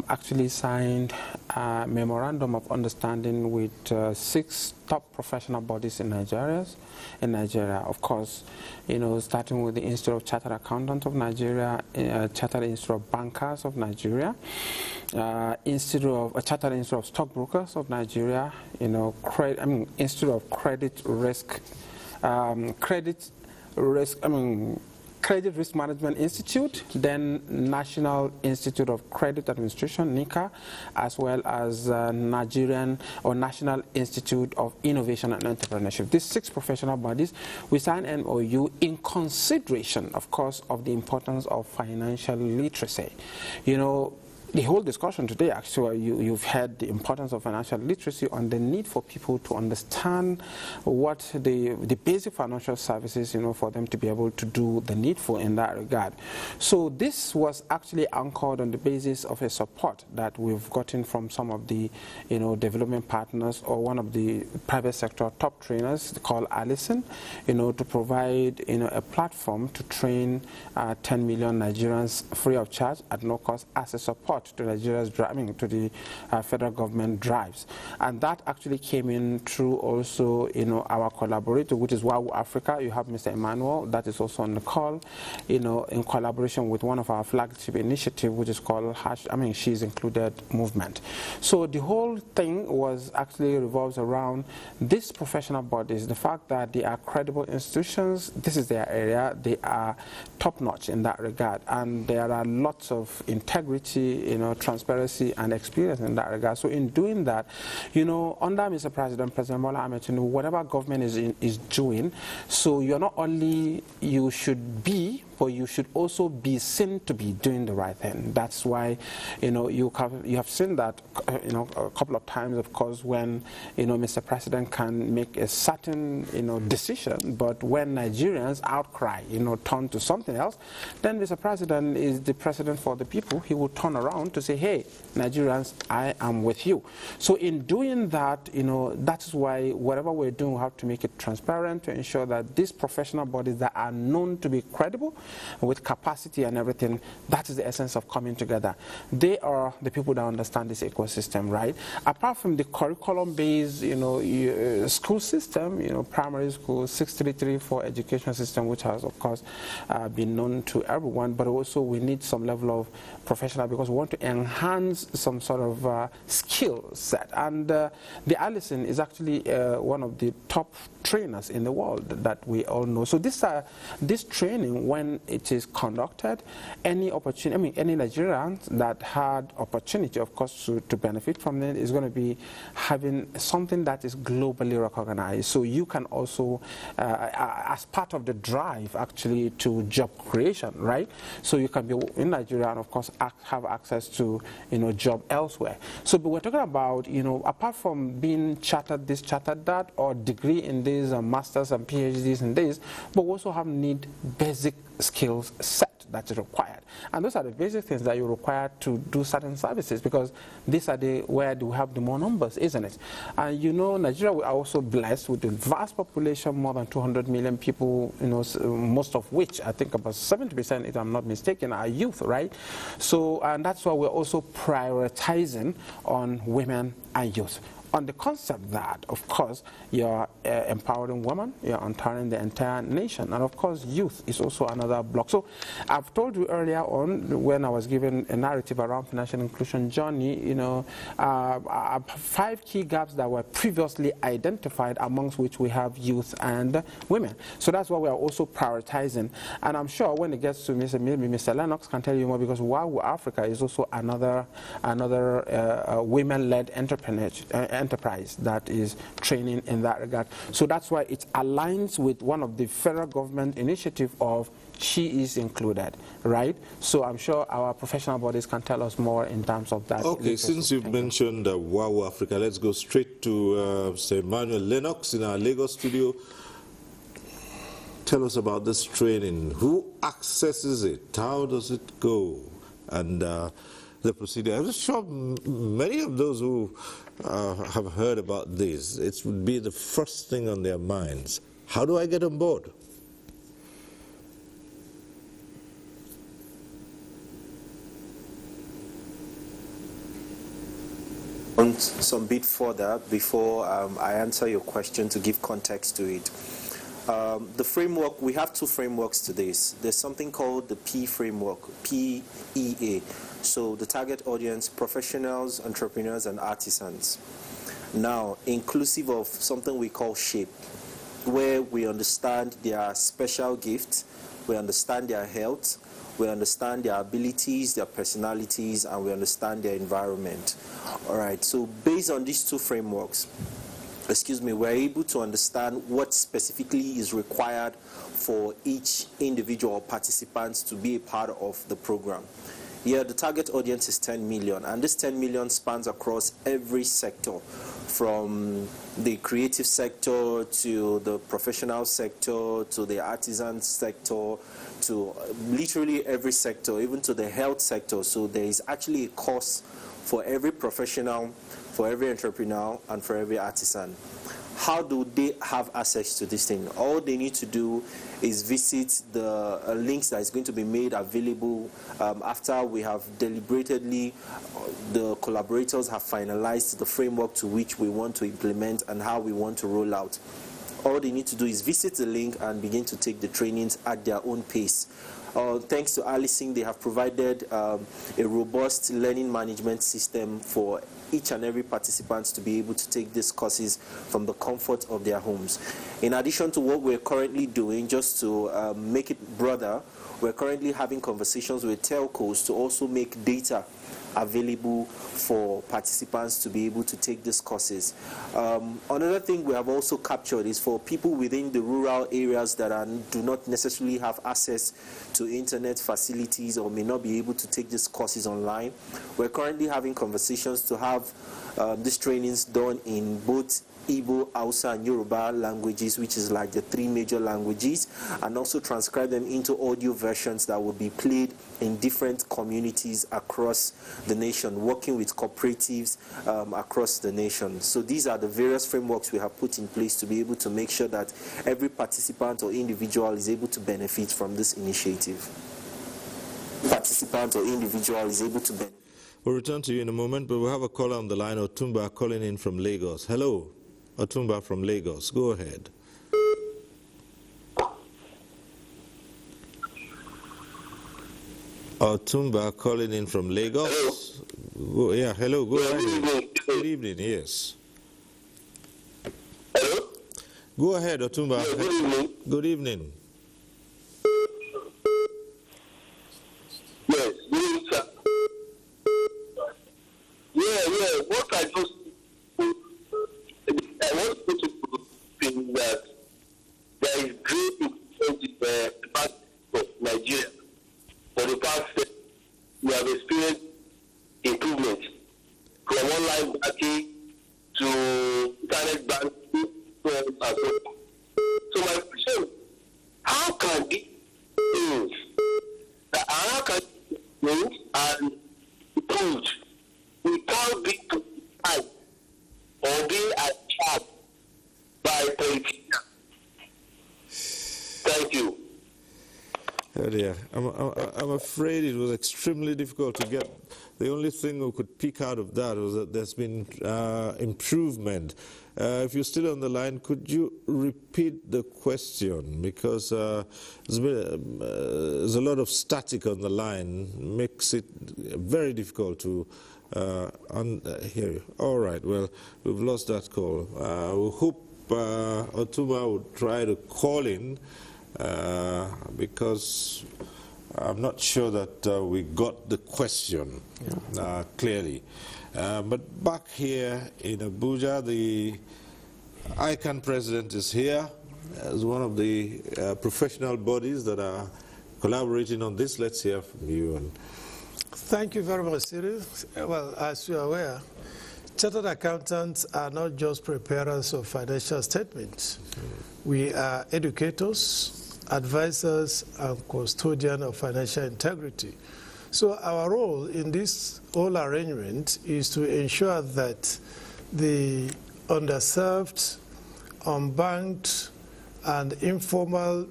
actually signed a memorandum of understanding with 6 top professional bodies in Nigeria. Of course, starting with the Institute of Chartered Accountants of Nigeria, Chartered Institute of Bankers of Nigeria, Chartered Institute of Stockbrokers of Nigeria, Institute of Credit Risk Management Institute, then National Institute of Credit Administration, NICA, as well as Nigerian or National Institute of Innovation and Entrepreneurship. These 6 professional bodies, we signed MOU in consideration, of course, of the importance of financial literacy. The whole discussion today, actually, you've heard the importance of financial literacy and the need for people to understand what the basic financial services, for them to be able to do the needful in that regard. So this was actually anchored on the basis of a support that we've gotten from some of the, development partners or one of the private sector top trainers called Allison, to provide, a platform to train 10 million Nigerians free of charge at no cost as a support to Nigeria's to the federal government drives. And that actually came in through also, our collaborator, which is WAU Africa. You have Mr. Emmanuel, that is also on the call, in collaboration with one of our flagship initiatives, which is called She's Included Movement. So the whole thing was actually revolves around these professional bodies, the fact that they are credible institutions, this is their area, they are top-notch in that regard, and there are lots of integrity, transparency and experience in that regard. So in doing that, under Mr. President Bola Ahmed Tinubu, whatever government is doing, so you're not only, you should be, but you should also be seen to be doing the right thing. That's why, you have seen that, a couple of times, of course, when, Mr. President can make a certain, decision, but when Nigerians outcry, turn to something else, then Mr. President is the president for the people. He will turn around ground to say, hey, Nigerians, I am with you. So in doing that, that's why whatever we're doing, we have to make it transparent to ensure that these professional bodies that are known to be credible with capacity and everything, that is the essence of coming together. They are the people that understand this ecosystem, right? Apart from the curriculum-based, school system, primary school, 6334 education system, which has, of course, been known to everyone, but also we need some level of professional because we want to enhance some sort of skill set. And the Allison is actually one of the top trainers in the world that we all know. So this training, when it is conducted, any Nigerian that had opportunity, of course, to benefit from it is going to be having something that is globally recognized. So you can also, as part of the drive actually to job creation, right? So you can be in Nigeria and, of course, have access to, job elsewhere. So but we're talking about, apart from being chartered this, chartered that, or degree in this, masters and PhDs in this, but we also need basic skills set that is required. And those are the basic things that you require to do certain services, because these are where we have the more numbers, isn't it? And Nigeria, we are also blessed with a vast population, more than 200 million people, most of which, I think about 70%, if I'm not mistaken, are youth, right? So, and that's why we're also prioritizing on women and youth, on the concept that, of course, you're empowering women, you're empowering the entire nation. And, of course, youth is also another block. So I've told you earlier on, when I was given a narrative around financial inclusion journey, 5 key gaps that were previously identified, amongst which we have youth and women. So that's why we are also prioritizing. And I'm sure when it gets to Mr. Lennox can tell you more, because WOW Africa is also another women-led enterprise that is training in that regard. So that's why it aligns with one of the federal government initiative of She Is Included, right? So I'm sure our professional bodies can tell us more in terms of that. Okay, since you've mentioned WOW Africa, let's go straight to Sir Emmanuel Lennox in our Lagos studio. Tell us about this training. Who accesses it? How does it go? And the procedure. I'm sure many of those who have heard about this, it would be the first thing on their minds. How do I get on board? Some bit further before I answer your question, to give context to it. The framework, we have 2 frameworks to this. There's something called the P framework, PEA. So the target audience, professionals, entrepreneurs, and artisans. Now, inclusive of something we call SHAPE, where we understand their special gifts, we understand their health, we understand their abilities, their personalities, and we understand their environment. All right, so based on these 2 frameworks, we're able to understand what specifically is required for each individual participant to be a part of the program. Here, the target audience is 10 million, and this 10 million spans across every sector, from the creative sector to the professional sector to the artisan sector to literally every sector, even to the health sector. So there is actually a course for every professional, for every entrepreneur, and for every artisan. How do they have access to this thing? All they need to do is visit the links that is going to be made available after we have deliberately, the collaborators have finalized the framework to which we want to implement and how we want to roll out. All they need to do is visit the link and begin to take the trainings at their own pace. Thanks to Allison, they have provided a robust learning management system for each and every participant to be able to take these courses from the comfort of their homes. In addition to what we're currently doing, just to make it broader, we're currently having conversations with telcos to also make data available for participants to be able to take these courses. Another thing we have also captured is for people within the rural areas that do not necessarily have access to internet facilities or may not be able to take these courses online. We're currently having conversations to have these trainings done in both Igbo, Hausa, and Yoruba languages, which is like the 3 major languages, and also transcribe them into audio versions that will be played in different communities across the nation, working with cooperatives across the nation. So these are the various frameworks we have put in place to be able to make sure that every participant or individual is able to benefit from this initiative. Participant or individual is able to benefit. We'll return to you in a moment, but we have a caller on the line, Otumba, calling in from Lagos. Hello, Otumba from Lagos. Go ahead. Otumba calling in from Lagos. Hello. Yeah, hello, go ahead. Good evening, yes. Hello? Go ahead, Otumba. Yeah, good evening. Good evening. Yes, good evening, sir. Yeah, what I just I want to think that there is great improvement in the bank of Nigeria. For the past, we have experienced improvement from online banking to internet banking, so on and so forth. So my question: how can these things, and improved without being criticized or being attacked by politicians? Thank you. Oh dear. I'm afraid it was extremely difficult to get. The only thing we could pick out of that was that there's been improvement. If you're still on the line, could you repeat the question? Because there's a lot of static on the line, makes it very difficult to hear you. All right, well, we've lost that call. We hope Otumba would try to call in, because I'm not sure that we got the question clearly. But back here in Abuja, the ICANN president is here as one of the professional bodies that are collaborating on this. Let's hear from you. Thank you very much, Cyril. Well, as you are aware, chartered accountants are not just preparers of financial statements. We are educators, advisors, and custodians of financial integrity. So our role in this whole arrangement is to ensure that the underserved, unbanked, and informal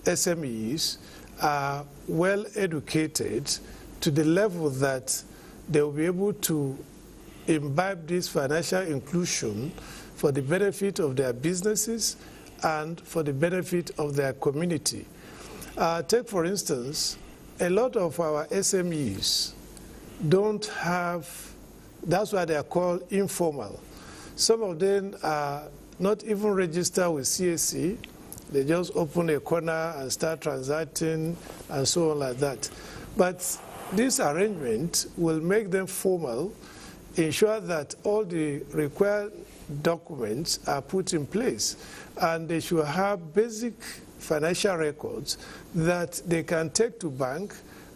SMEs are well educated to the level that they will be able to imbibe this financial inclusion for the benefit of their businesses and for the benefit of their community. Take, for instance, a lot of our SMEs don't have, that's why they are called informal. Some of them are not even registered with CAC. They just open a corner and start transacting and so on like that. But this arrangement will make them formal, ensure that all the required documents are put in place, and they should have basic financial records that they can take to bank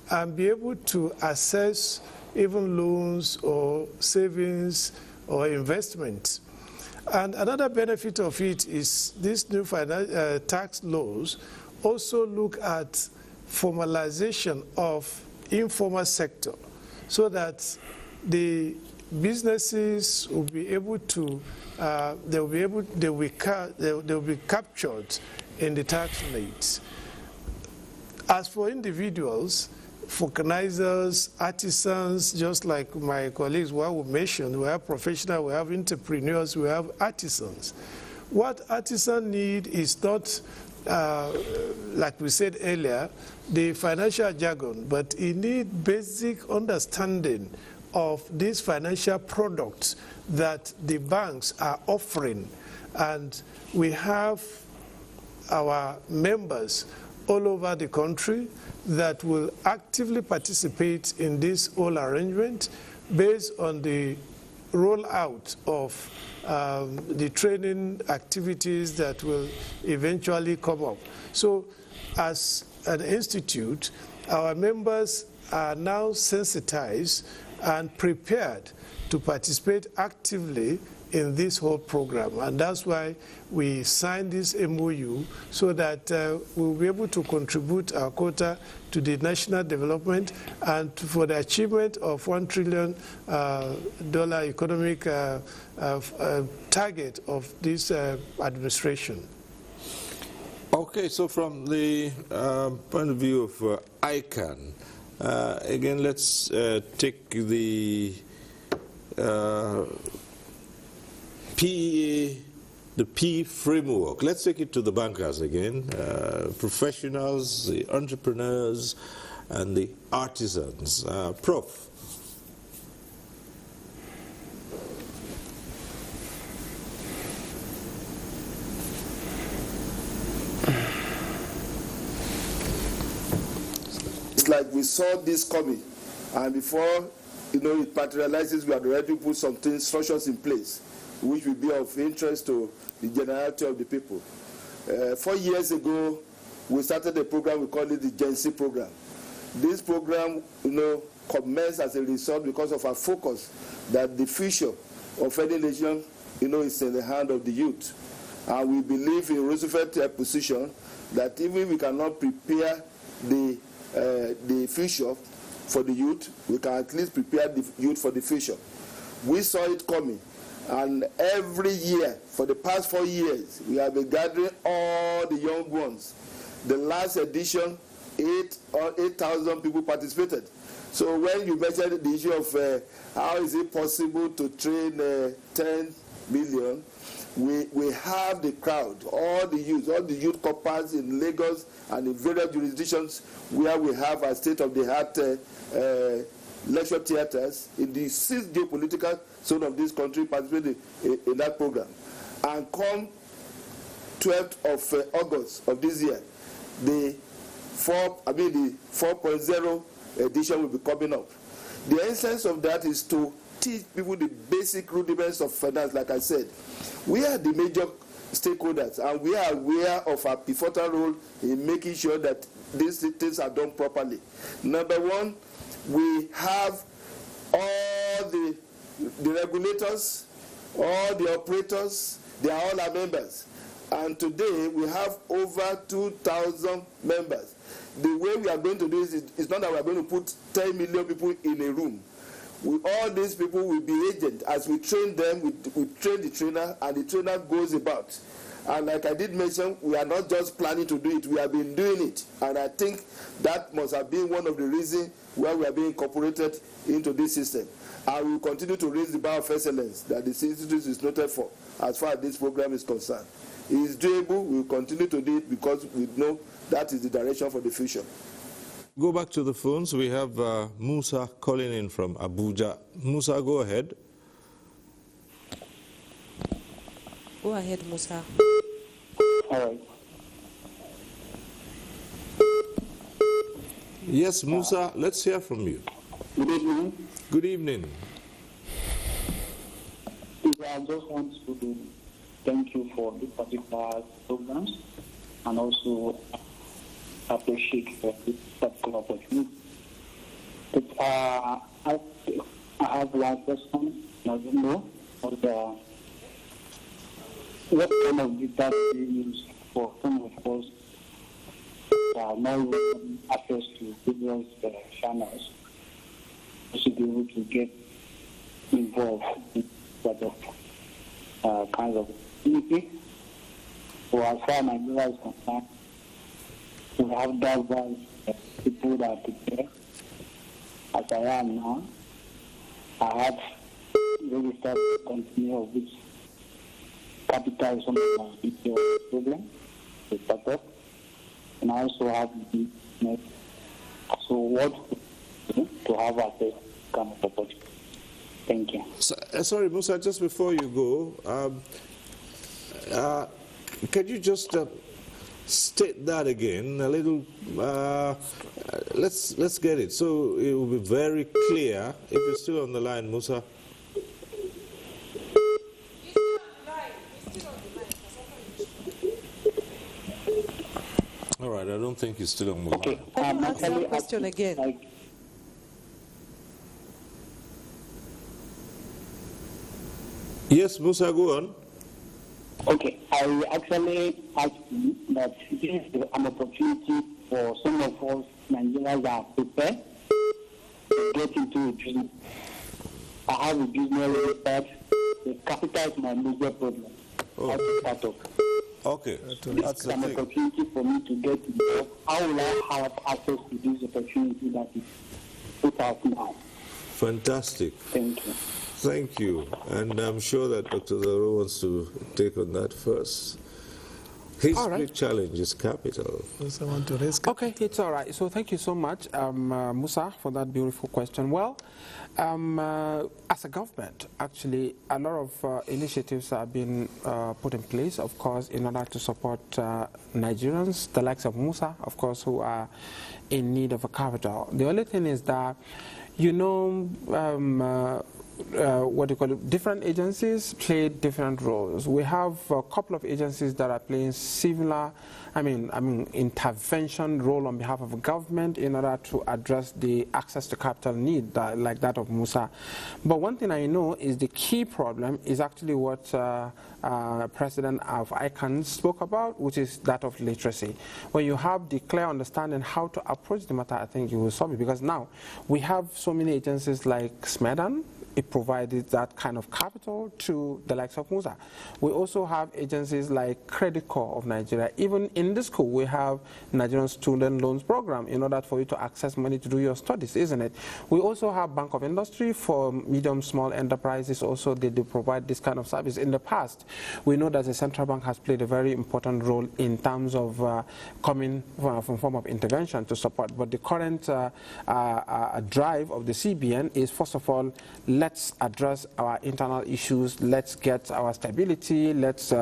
and be able to assess even loans or savings or investments. And another benefit of it is these new tax laws also look at formalization of informal sector so that the businesses will be able to, they will be captured in the tax rates. As for individuals, vulcanizers, artisans, just like my colleagues who mentioned, we have professionals, we have entrepreneurs, we have artisans. What artisans need is not, like we said earlier, the financial jargon, but it needs basic understanding of these financial products that the banks are offering. And we have our members all over the country that will actively participate in this whole arrangement based on the rollout of the training activities that will eventually come up. So as an institute, our members are now sensitized and prepared to participate actively in this whole program. And that's why we signed this MOU, so that we'll be able to contribute our quota to the national development and for the achievement of $1 trillion economic target of this administration. Okay, so from the point of view of ICANN, again, let's take the PEA, the P framework. Let's take it to the bankers again, professionals, the entrepreneurs, and the artisans. Prof. It's like we saw this coming, and before it materializes, we had already put some structures in place which will be of interest to the generality of the people. 4 years ago, we started a program, we call it the Gen Z program. This program, commenced as a result because of our focus that the future of any nation, is in the hand of the youth. And we believe in Roosevelt's position that even if we cannot prepare the future for the youth, we can at least prepare the youth for the future. We saw it coming. And every year, for the past 4 years, we have been gathering all the young ones. The last edition, 8,000 people participated. So when you mentioned the issue of how is it possible to train 10 million, we have the crowd, all the youth corpers in Lagos and in various jurisdictions where we have a state-of-the-art lecture theaters in the 6th geopolitical zone of this country participating in that program. And come 12th of August of this year, the 4.0 edition will be coming up. The essence of that is to teach people the basic rudiments of finance, like I said. We are the major stakeholders, and we are aware of our pivotal role in making sure that these things are done properly. Number one, we have all the regulators, all the operators, they are all our members. And today we have over 2,000 members. The way we are going to do this is not that we are going to put 10 million people in a room. All these people will be agents. As we train them, we train the trainer, and the trainer goes about. And like I did mention, we are not just planning to do it, we have been doing it. And I think that must have been one of the reasons why we are being incorporated into this system. And we will continue to raise the bar of excellence that this institute is noted for as far as this program is concerned. It is doable, we will continue to do it because we know that is the direction for the future. Go back to the phones. We have Musa calling in from Abuja. Musa, go ahead. Go ahead, Musa. All right. Yes, Musa, let's hear from you. Good evening. Good evening. I just want to thank you for this particular programs and also appreciate for this particular opportunity. But I have one question. I don't know what kind of data do you use for some of us not access to various channels to be able to get involved in sort of kinds of activity. So as far as Nigeria is concerned, we have diverse people that are prepared. As I am now, I have registered a company of which capital is one of my big problem, the startup, and I also have business. So what to have access kind of opportunity? Thank you. Sorry, Musa, just before you go, can you just state that again a little? Let's get it so it will be very clear. If you're still on the line, Musa. All right, I don't think he's still on the line. Can you ask that question again? Yes, Musa, go on. Okay, I actually asked you that this is an opportunity for some of us Nigerians that are prepared to get into a business. I have a business that the capital is my major problem. That's part of. Okay, that's an opportunity for me to get involved. How will I have access to this opportunity that is put out now? Fantastic. Thank you. Thank you. And I'm sure that Dr. Zaro wants to take on that first. His big challenge is capital. Okay, it's all right. So thank you so much, Musa, for that beautiful question. Well, as a government, actually, a lot of initiatives have been put in place, of course, in order to support Nigerians, the likes of Musa, of course, who are in need of a capital. The only thing is that, you know, what do you call it? Different agencies play different roles. We have a couple of agencies that are playing similar, intervention role on behalf of the government in order to address the access to capital need, like that of Musa. But one thing I know is the key problem is actually what President of ICANN spoke about, which is that of literacy. When you have the clear understanding how to approach the matter, I think you will solve it. Because now we have so many agencies like SMEDAN. It provided that kind of capital to the likes of Musa. We also have agencies like Credit Corps of Nigeria. Even in the school, we have Nigerian Student Loans Program in order for you to access money to do your studies, isn't it? We also have Bank of Industry for medium, small enterprises. Also, they do provide this kind of service. In the past, we know that the central bank has played a very important role in terms of coming from form of intervention to support. But the current drive of the CBN is, first of all, let's address our internal issues, let's get our stability, let's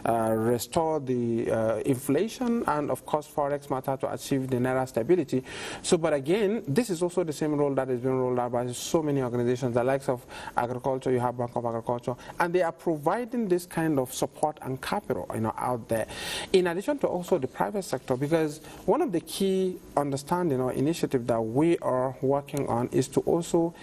restore the inflation, and of course forex matter to achieve the naira stability. So, but again, this is also the same role that is being rolled out by so many organizations, the likes of agriculture. You have Bank of Agriculture, and they are providing this kind of support and capital, out there. In addition to also the private sector, because one of the key understanding or initiative that we are working on is to also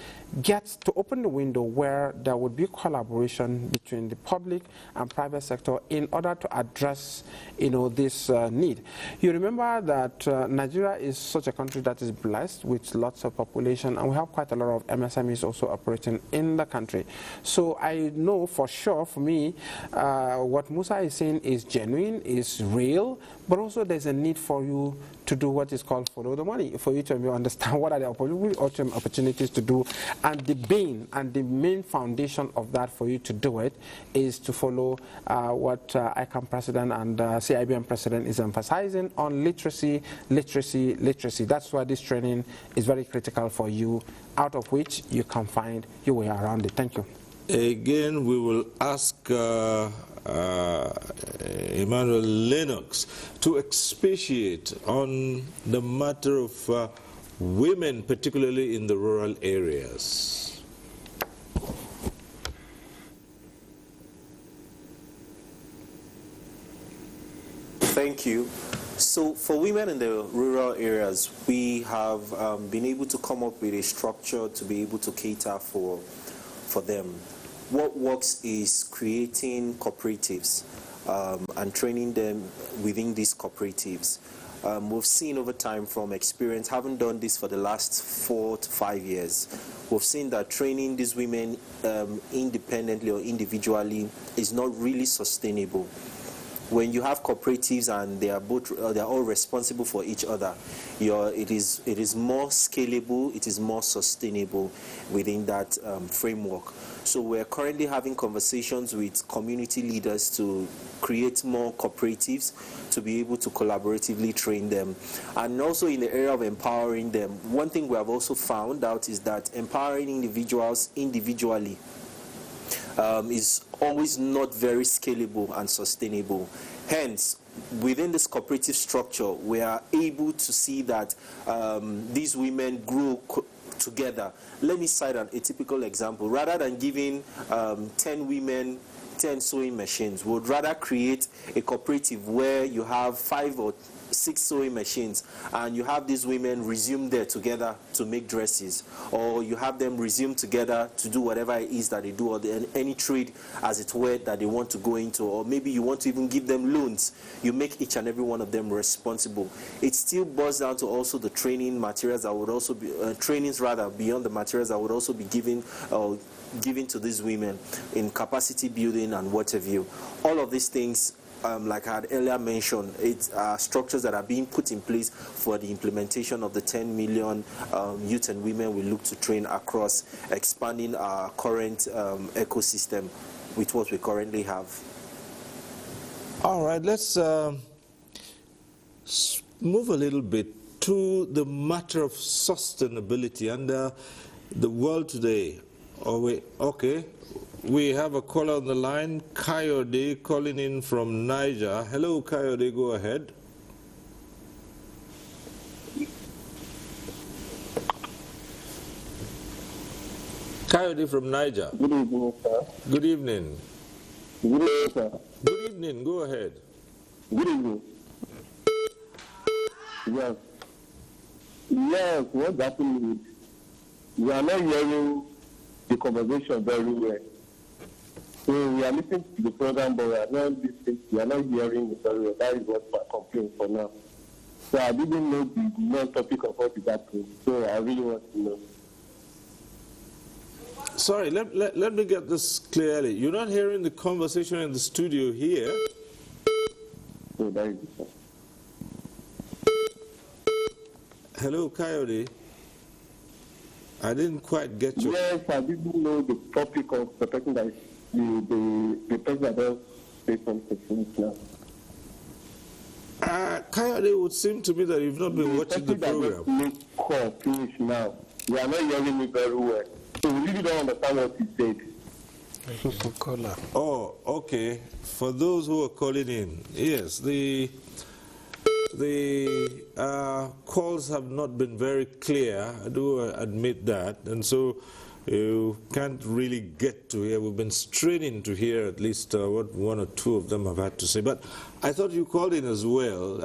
get to open the window where there would be collaboration between the public and private sector in order to address, this need. You remember that Nigeria is such a country that is blessed with lots of population, and we have quite a lot of MSMEs also operating in the country. So I know for sure, for me, what Musa is saying is genuine, is real, but also there's a need for you to do what is called follow the money, for you to understand what are the opportunities to do. And the main foundation of that for you to do it is to follow what ICANN president and CIBM president is emphasizing on literacy, literacy, literacy. That's why this training is very critical for you, out of which you can find your way around it. Thank you. Again, we will ask Emmanuel Lennox to expatiate on the matter of women, particularly in the rural areas. Thank you. So for women in the rural areas, we have been able to come up with a structure to be able to cater for them. What works is creating cooperatives and training them within these cooperatives. We've seen over time from experience, having done this for the last 4 to 5 years, we've seen that training these women independently or individually is not really sustainable. When you have cooperatives and they are all responsible for each other, it is more scalable, it is more sustainable within that framework. So we're currently having conversations with community leaders to create more cooperatives to be able to collaboratively train them. And also in the area of empowering them, one thing we have also found out is that empowering individuals individually is always not very scalable and sustainable. Hence, within this cooperative structure, we are able to see that these women grow together. Let me cite a typical example. Rather than giving 10 women 10 sewing machines, we would rather create a cooperative where you have 5 or 6 sewing machines, and you have these women resume there together to make dresses, or you have them resume together to do whatever it is that they do, or any trade as it were that they want to go into, or maybe you want to even give them loans, you make each and every one of them responsible. It still boils down to also the training materials that would also be, trainings rather, beyond the materials that would also be given to these women in capacity building and what have you. All of these things, like I had earlier mentioned, it's structures that are being put in place for the implementation of the 10 million youth and women we look to train across, expanding our current ecosystem with what we currently have. All right, let's move a little bit to the matter of sustainability and the world today. Okay. We have a caller on the line, Kayode, calling in from Niger. Hello, Kayode, go ahead. Kayode from Niger. Good evening, sir. Good evening. Good evening, sir. Good evening, go ahead. Good evening. Yes. Yes, what's happening is we are not hearing the conversation very well. So we are listening to the program, but we are not listening, we are not hearing it very well. That is what my complaint for now. So I didn't know the main topic of what is happening. So I really want to know. Sorry, let me get this clearly. You're not hearing the conversation in the studio here? So that is it. Hello, Coyote. I didn't quite get you. Yes, I didn't know the topic of the person that the person that does say something now. Coyote, it would seem to me that you've not been watching the program. Call finish now. You are not hearing me very well. So we really don't understand what he said. Oh, okay. For those who are calling in, yes, the calls have not been very clear. I do admit that, and so you can't really get to hear. We've been straining to hear at least what one or two of them have had to say. But I thought you called in as well.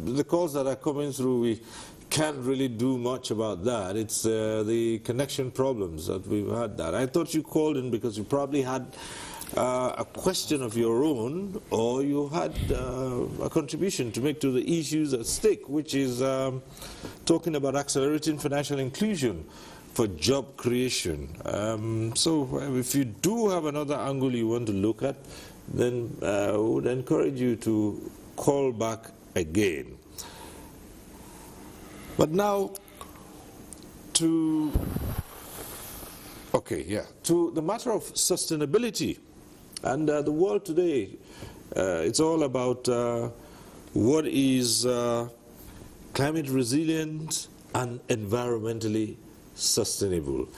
The calls that are coming through, we can't really do much about that. It's the connection problems that we've had. That I thought you called in because you probably had a question of your own, or you had a contribution to make to the issues at stake, which is talking about accelerating financial inclusion for job creation. So if you do have another angle you want to look at, then I would encourage you to call back again. But now to the matter of sustainability. And the world today, it's all about what is climate resilient and environmentally sustainable.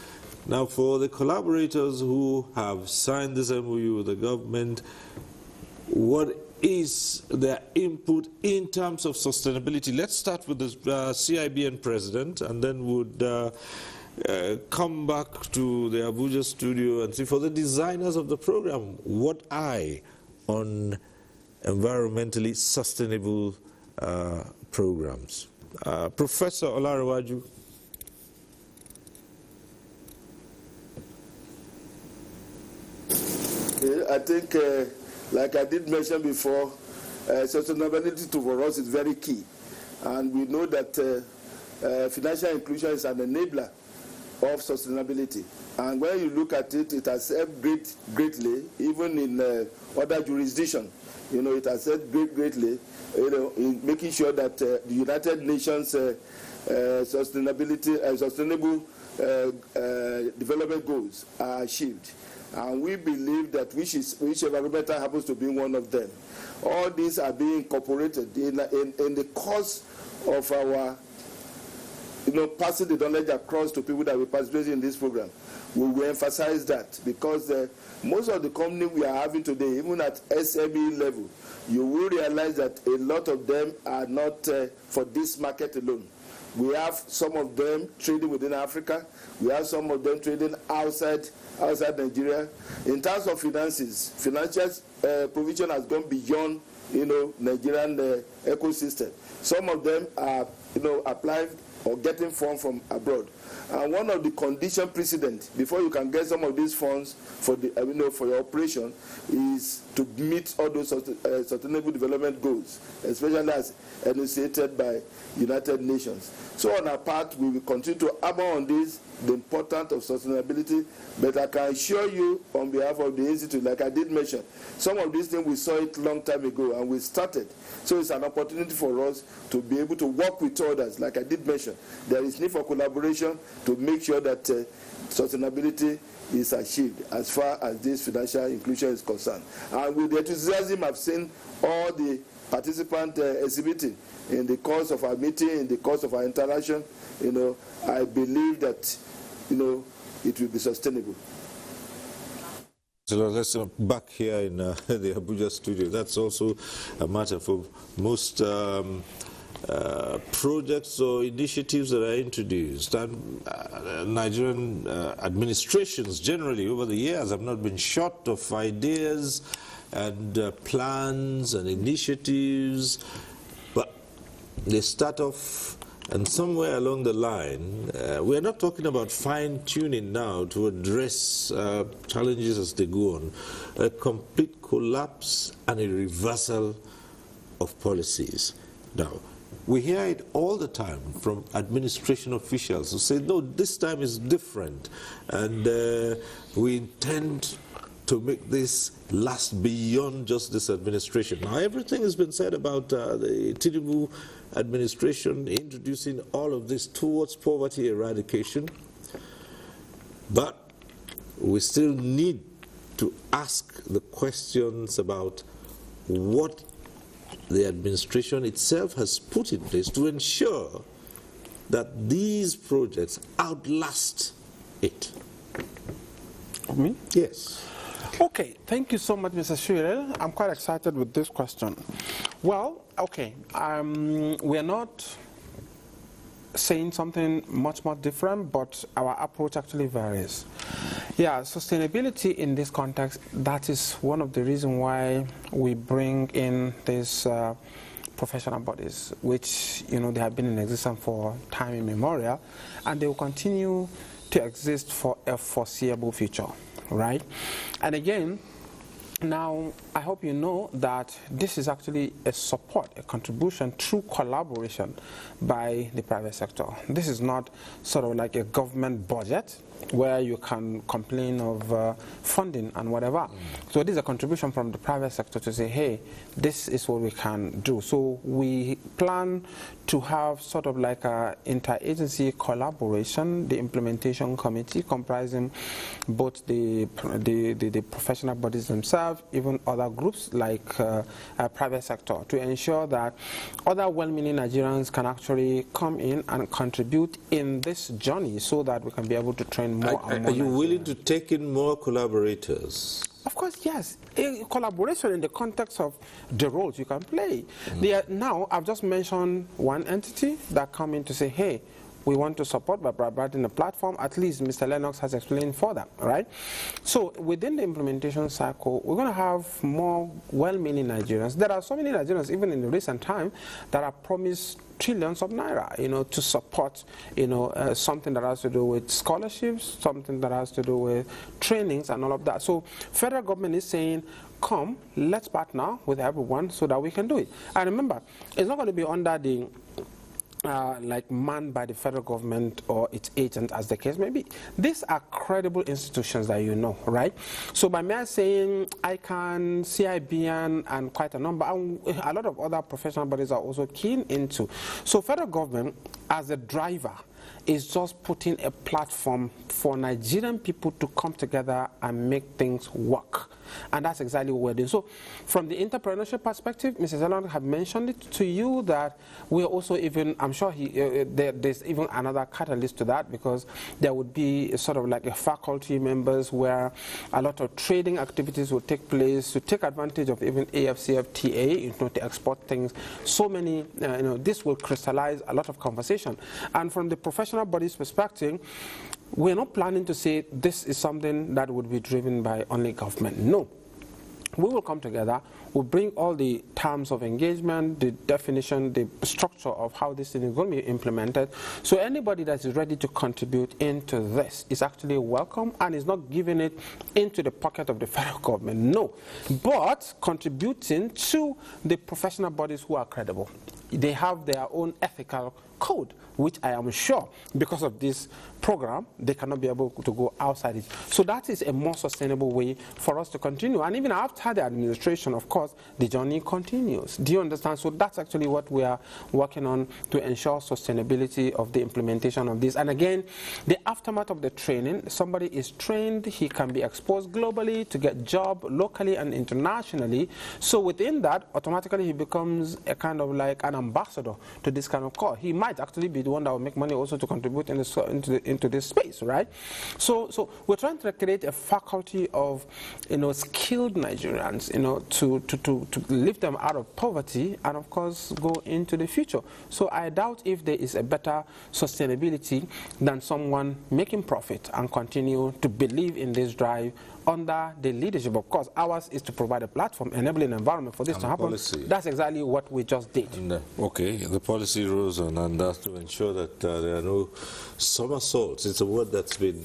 Now, for the collaborators who have signed this MOU with the government, what is their input in terms of sustainability? Let's start with the CIBN president, and then would come back to the Abuja studio and see, for the designers of the program, what eye on environmentally sustainable programs. Professor Olarewaju. I think, like I did mention before, sustainability for us is very key. And we know that financial inclusion is an enabler of sustainability. And when you look at it, it has helped greatly, even in other jurisdictions. You know, it has helped greatly, you know, in making sure that the United Nations sustainable development goals are achieved. And we believe that whichever environmental happens to be one of them. All these are being incorporated in the course of our, you know, passing the knowledge across to people that will participate in this program. We will emphasize that, because most of the companies we are having today, even at SME level, you will realize that a lot of them are not for this market alone. We have some of them trading within Africa. We have some of them trading outside Nigeria. In terms of finances, financial provision has gone beyond Nigerian ecosystem. Some of them are, applied or getting funds from abroad. And one of the condition precedent before you can get some of these funds for the, for your operation is to meet all those sustainable development goals, especially as enunciated by United Nations. So on our part, we will continue to hammer on this, the importance of sustainability, but I can assure you on behalf of the Institute, like I did mention, some of these things we saw it long time ago and we started. So it's an opportunity for us to be able to work with others, like I did mention. There is need for collaboration to make sure that sustainability is achieved as far as this financial inclusion is concerned. And with the enthusiasm I've seen all the participants exhibiting in the course of our meeting, in the course of our interaction, I believe that, it will be sustainable. So let's back here in the Abuja studio. That's also a matter for most projects or initiatives that are introduced. And Nigerian administrations generally over the years have not been short of ideas and plans and initiatives, but they start off and somewhere along the line, we're not talking about fine-tuning now to address challenges as they go on, a complete collapse and a reversal of policies. Now, we hear it all the time from administration officials who say, no, this time is different, and we intend to make this last beyond just this administration. Now, everything has been said about the Tinubu administration introducing all of this towards poverty eradication, but we still need to ask the questions about what the administration itself has put in place to ensure that these projects outlast it. Me? Yes. Okay, thank you so much, Mr. Shirel. I'm quite excited with this question. Well, okay, we're not saying something much more different, but our approach actually varies. Yeah, sustainability in this context, that is one of the reasons why we bring in these professional bodies, which, they have been in existence for time immemorial, and they will continue to exist for a foreseeable future. Right? And again, now I hope you know that this is actually a support, a contribution through collaboration by the private sector. This is not sort of like a government budget where you can complain of funding and whatever. So this is a contribution from the private sector to say, hey, this is what we can do. So we plan to have sort of like a interagency collaboration, the implementation committee comprising both the professional bodies themselves, even other groups like private sector, to ensure that other well-meaning Nigerians can actually come in and contribute in this journey so that we can be able to train more and more. Are you willing to take in more collaborators? Of course, yes. A collaboration in the context of the roles you can play. Now, I've just mentioned one entity that come in to say, hey, we want to support by providing a platform. At least Mr. Lennox has explained further, right? So within the implementation cycle, we're going to have more well-meaning Nigerians. There are so many Nigerians, even in the recent time, that are promised trillions of naira, to support, something that has to do with scholarships, something that has to do with trainings and all of that. So federal government is saying, come, let's partner with everyone so that we can do it. And remember, it's not going to be under the like manned by the federal government or its agent, as the case may be. These are credible institutions that right? So by me saying ICANN, CIBN, and quite a number, and a lot of other professional bodies are also keen into. So federal government, as a driver, is just putting a platform for Nigerian people to come together and make things work. And that's exactly what we're doing. So from the entrepreneurship perspective, Mrs. Elon had mentioned it to you that we're also even, I'm sure there's even another catalyst to that, because there would be sort of like a faculty members where a lot of trading activities will take place to take advantage of even AFCFTA, to export things. So many, this will crystallize a lot of conversation. And from the professional body's perspective, we're not planning to say this is something that would be driven by only government. No. we will come together, we'll bring all the terms of engagement, the definition, the structure of how this thing is going to be implemented. So anybody that is ready to contribute into this is actually welcome and is not giving it into the pocket of the federal government, no, but contributing to the professional bodies who are credible. They have their own ethical code, which I am sure, because of this program, they cannot be able to go outside it. So that is a more sustainable way for us to continue. And even after the administration, of course, the journey continues. Do you understand? So that's actually what we are working on to ensure sustainability of the implementation of this. And again, the aftermath of the training, somebody is trained, he can be exposed globally to get job locally and internationally. So within that, automatically he becomes a kind of like an ambassador to this kind of cause. He might actually be the one that will make money also to contribute into this space, right? So we're trying to create a faculty of, skilled Nigerians, to lift them out of poverty and of course go into the future. So I doubt if there is a better sustainability than someone making profit and continue to believe in this drive under the leadership. Of course, ours is to provide a platform, enabling environment for this to happen. Policy. That's exactly what we just did. And, okay, the policy rules on, and that's to ensure that there are no somersaults. It's a word that's been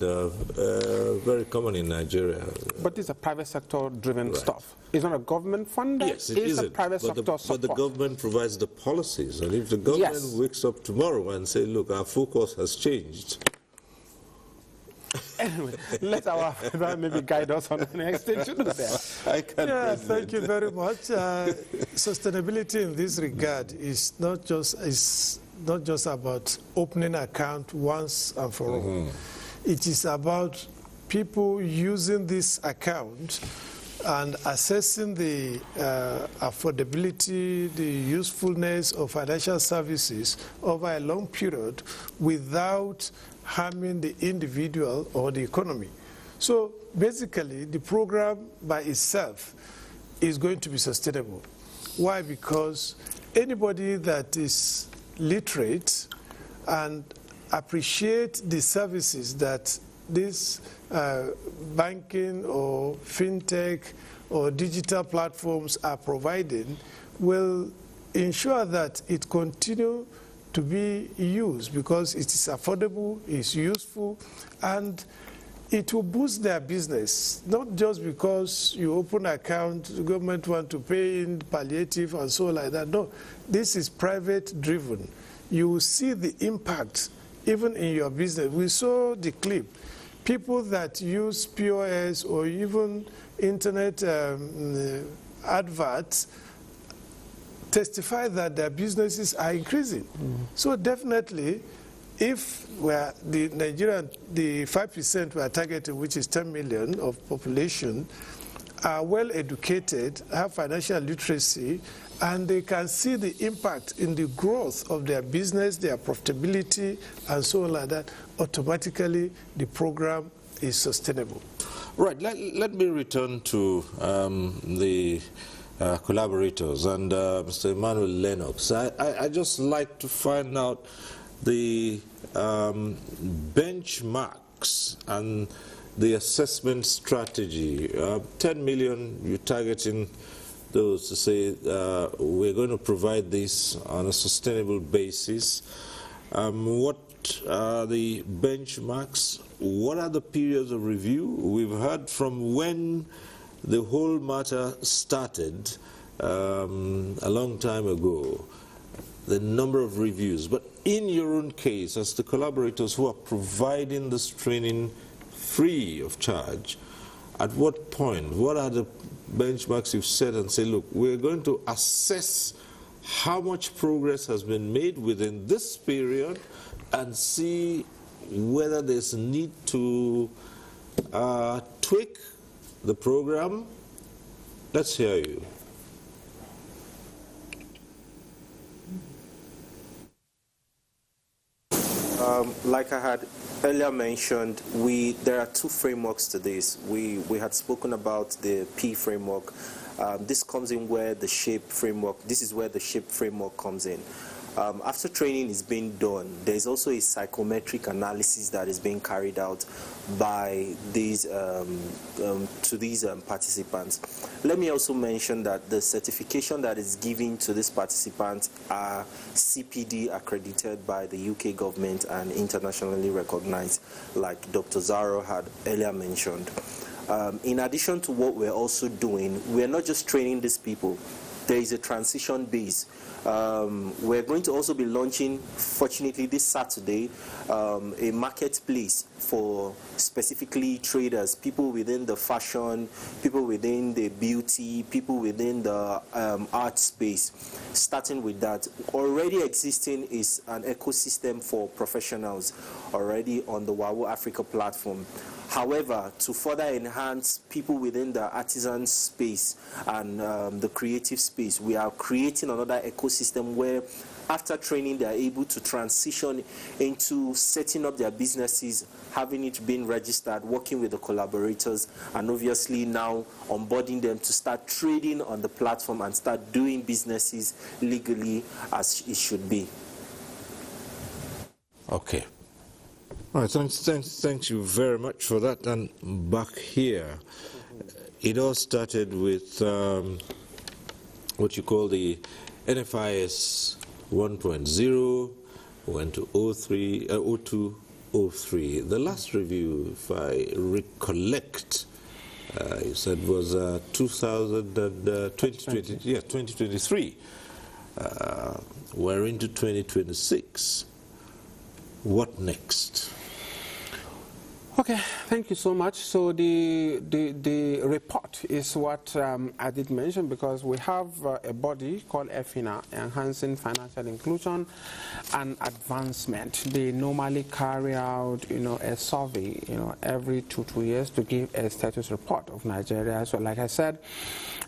very common in Nigeria. But it's a private sector-driven stuff. It's not a government funded. Yes, it is a private sector support. But the government provides the policies, and if the government wakes up tomorrow and say, look, our focus has changed. Anyway, let our maybe guide us on the next stage to do that. Thank you very much. Sustainability in this regard is not just about opening an account once and for all. It is about people using this account and assessing the affordability, the usefulness of financial services over a long period without harming the individual or the economy. So basically, the program by itself is going to be sustainable. Why? Because anybody that is literate and appreciate the services that this banking or fintech or digital platforms are providing will ensure that it continue to be used because it is affordable, it's useful, and it will boost their business, not just because you open an account, the government want to pay in palliative and so like that. No, this is private driven. You will see the impact even in your business. We saw the clip. People that use POS or even internet adverts testify that their businesses are increasing. So definitely, if the Nigerian, the 5% we are targeting, which is 10 million of population, are well educated, have financial literacy, and they can see the impact in the growth of their business, their profitability, and so on like that, automatically the program is sustainable. Right, let me return to the collaborators and Mr. Emmanuel Lennox. I just like to find out the benchmarks and the assessment strategy. 10 million, you're targeting those to say we're going to provide this on a sustainable basis. What are the benchmarks? What are the periods of review? We've heard from when the whole matter started a long time ago, the number of reviews. But in your own case, as the collaborators who are providing this training free of charge, at what point, what are the benchmarks you've set and say, look, we're going to assess how much progress has been made within this period and see whether there's a need to tweak the program? Let's hear you. Like I had earlier mentioned, there are two frameworks to this. We had spoken about the P framework. This comes in where the SHAPE framework, this is where the SHAPE framework comes in. After training is being done, there's also a psychometric analysis that is being carried out by these participants. Let me also mention that the certification that is given to these participants are CPD accredited by the UK government and internationally recognized, like Dr. Zaro had earlier mentioned. In addition to what we're also doing, we're not just training these people. There is a transition base. We're going to also be launching, fortunately this Saturday, a marketplace for specifically traders, people within the fashion, people within the beauty, people within the art space. Starting with that, already existing is an ecosystem for professionals already on the WAWO Africa platform. However, to further enhance people within the artisan space and the creative space, we are creating another ecosystem where after training they are able to transition into setting up their businesses, having it been registered, working with the collaborators, and obviously now onboarding them to start trading on the platform and start doing businesses legally as it should be. Okay. All right, thank you very much for that. And back here, it all started with what you call the NFIS 1.0, went to 02, 03. The last review, if I recollect, you said was 2023. We're into 2026. What next? Okay, thank you so much. So the report is what I did mention, because we have a body called EFINA, Enhancing Financial Inclusion and Advancement. They normally carry out, a survey, every 2 years to give a status report of Nigeria. So like I said,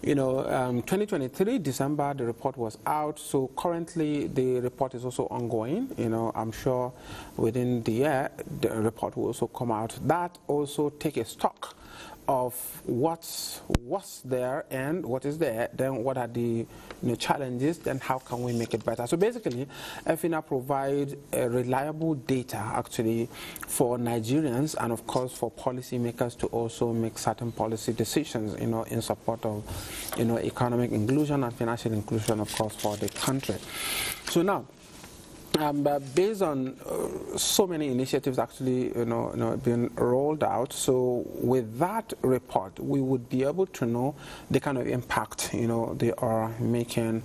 2023, December, the report was out. So currently the report is also ongoing. I'm sure within the year, the report will also come out. That also take a stock of what's there and what is there, then what are the challenges, then how can we make it better. So basically, EFINA provides reliable data actually for Nigerians and of course for policymakers to also make certain policy decisions in support of economic inclusion and financial inclusion, of course, for the country. So now, based on so many initiatives actually being rolled out, so with that report we would be able to know the kind of impact they are making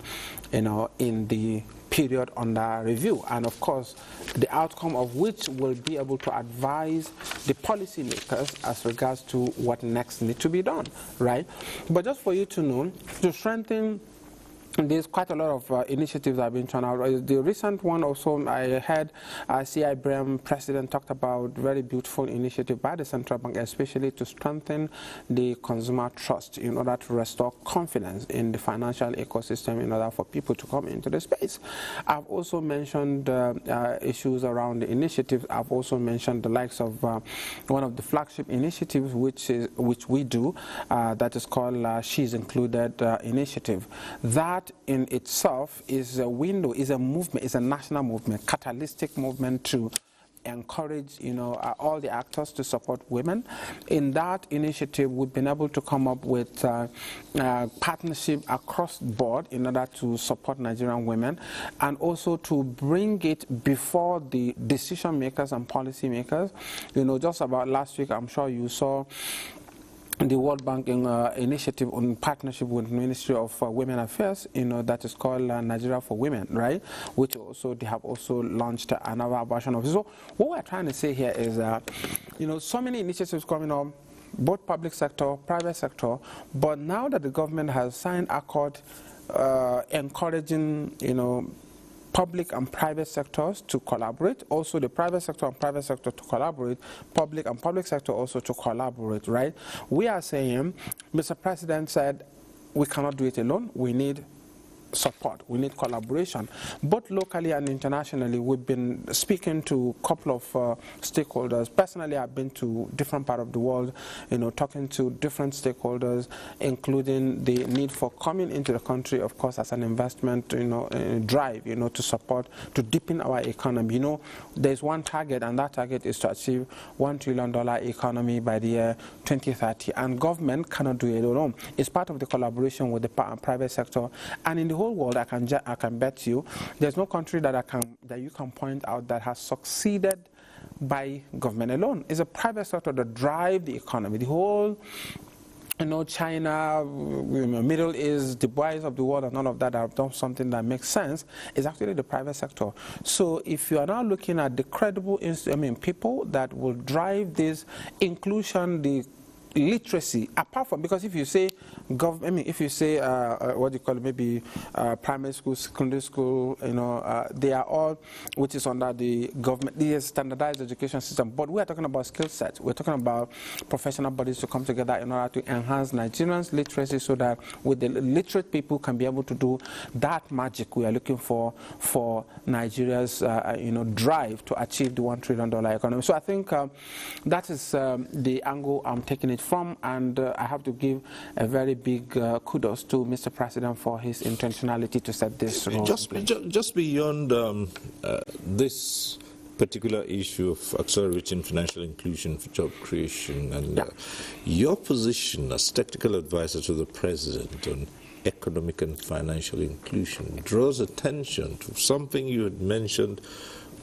in the period under review, and of course the outcome of which will be able to advise the policymakers as regards to what next needs to be done, right? But just for you to know, to strengthen, there's quite a lot of initiatives that have been turned out. The recent one also, I heard CI Brem president talked about very beautiful initiative by the central bank, especially to strengthen the consumer trust in order to restore confidence in the financial ecosystem in order for people to come into the space. I've also mentioned issues around the initiatives. I've also mentioned the likes of one of the flagship initiatives which we do, that is called She's Included initiative. That in itself is a window, is a movement, is a national movement, catalytic movement to encourage all the actors to support women. In that initiative, we've been able to come up with partnership across the board in order to support Nigerian women, and also to bring it before the decision makers and policy makers. Just about last week, I'm sure you saw the World Bank initiative on partnership with the Ministry of Women Affairs, that is called Nigeria for Women, right? Which also they have also launched another version of it. So what we're trying to say here is, so many initiatives coming up, both public sector, private sector, but now that the government has signed accord encouraging, public and private sectors to collaborate, also the private sector and private sector to collaborate, public and public sector also to collaborate, right? We are saying, Mr. President said, we cannot do it alone. We need support. We need collaboration. Both locally and internationally, we've been speaking to a couple of stakeholders. Personally, I've been to different parts of the world, talking to different stakeholders, including the need for coming into the country, of course, as an investment, drive, to support, to deepen our economy. There's one target, and that target is to achieve $1 trillion economy by the year 2030. And government cannot do it alone. It's part of the collaboration with the private sector. And in the whole world, I can bet you, there's no country that you can point out that has succeeded by government alone. It's a private sector that drives the economy. The whole, China, Middle East, the boys of the world, and all of that have done something that makes sense. Is actually the private sector. So if you are now looking at the credible, people that will drive this inclusion, the literacy, apart from, because if you say if you say what do you call it, maybe primary school, secondary school, they are all, which is under the government, the standardized education system. But we are talking about skill sets. We're talking about professional bodies to come together in order to enhance Nigerians' literacy, so that with the literate people can be able to do that magic we are looking for Nigeria's drive to achieve the $1 trillion economy. So I think that is the angle I'm taking it from, and I have to give a very big kudos to Mr. President for his intentionality to set this role. Just beyond this particular issue of accelerating financial inclusion for job creation, and your position as technical advisor to the President on economic and financial inclusion draws attention to something you had mentioned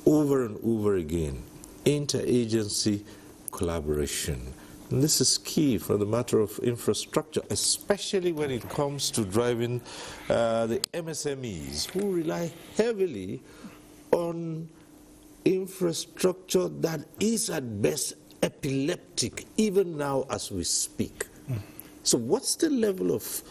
over and over again: interagency collaboration. And this is key for the matter of infrastructure, especially when it comes to driving the MSMEs, who rely heavily on infrastructure that is at best epileptic, even now as we speak. So what's the level of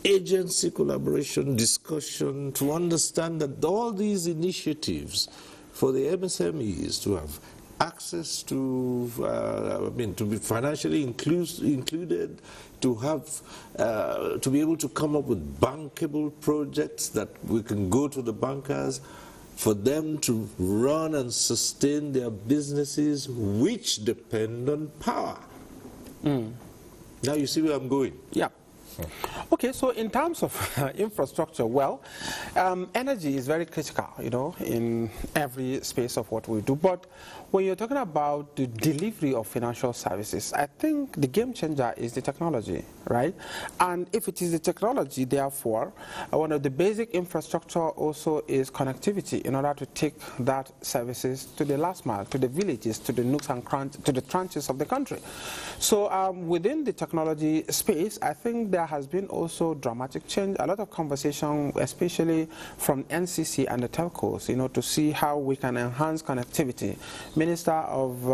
agency collaboration, discussion, to understand that all these initiatives for the MSMEs to have access to, to be financially included, to have, to be able to come up with bankable projects that we can go to the bankers, for them to run and sustain their businesses, which depend on power. Now you see where I'm going. Yeah. Okay, so in terms of infrastructure, well, energy is very critical, in every space of what we do. But when you're talking about the delivery of financial services, I think the game changer is the technology, right? And if it is the technology, therefore, one of the basic infrastructure also is connectivity, in order to take that services to the last mile, to the villages, to the nooks and crannies, to the trenches of the country. So within the technology space, I think there has been also dramatic change, a lot of conversation, especially from NCC and the telcos, to see how we can enhance connectivity. Minister of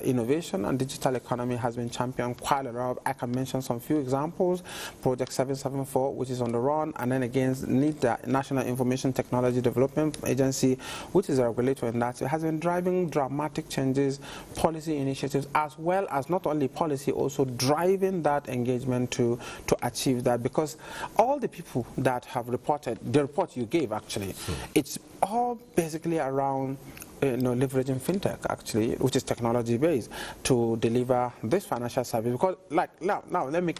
Innovation and Digital Economy has been championed quite a lot. I can mention some few examples. Project 774, which is on the run, and then again, NIDA, National Information Technology Development Agency, which is a regulator in that. So it has been driving dramatic changes, policy initiatives, as well as not only policy, also driving that engagement to achieve that, because all the people that have reported, the report you gave actually, it's all basically around leveraging fintech, actually, which is technology based, to deliver this financial service. Because now let me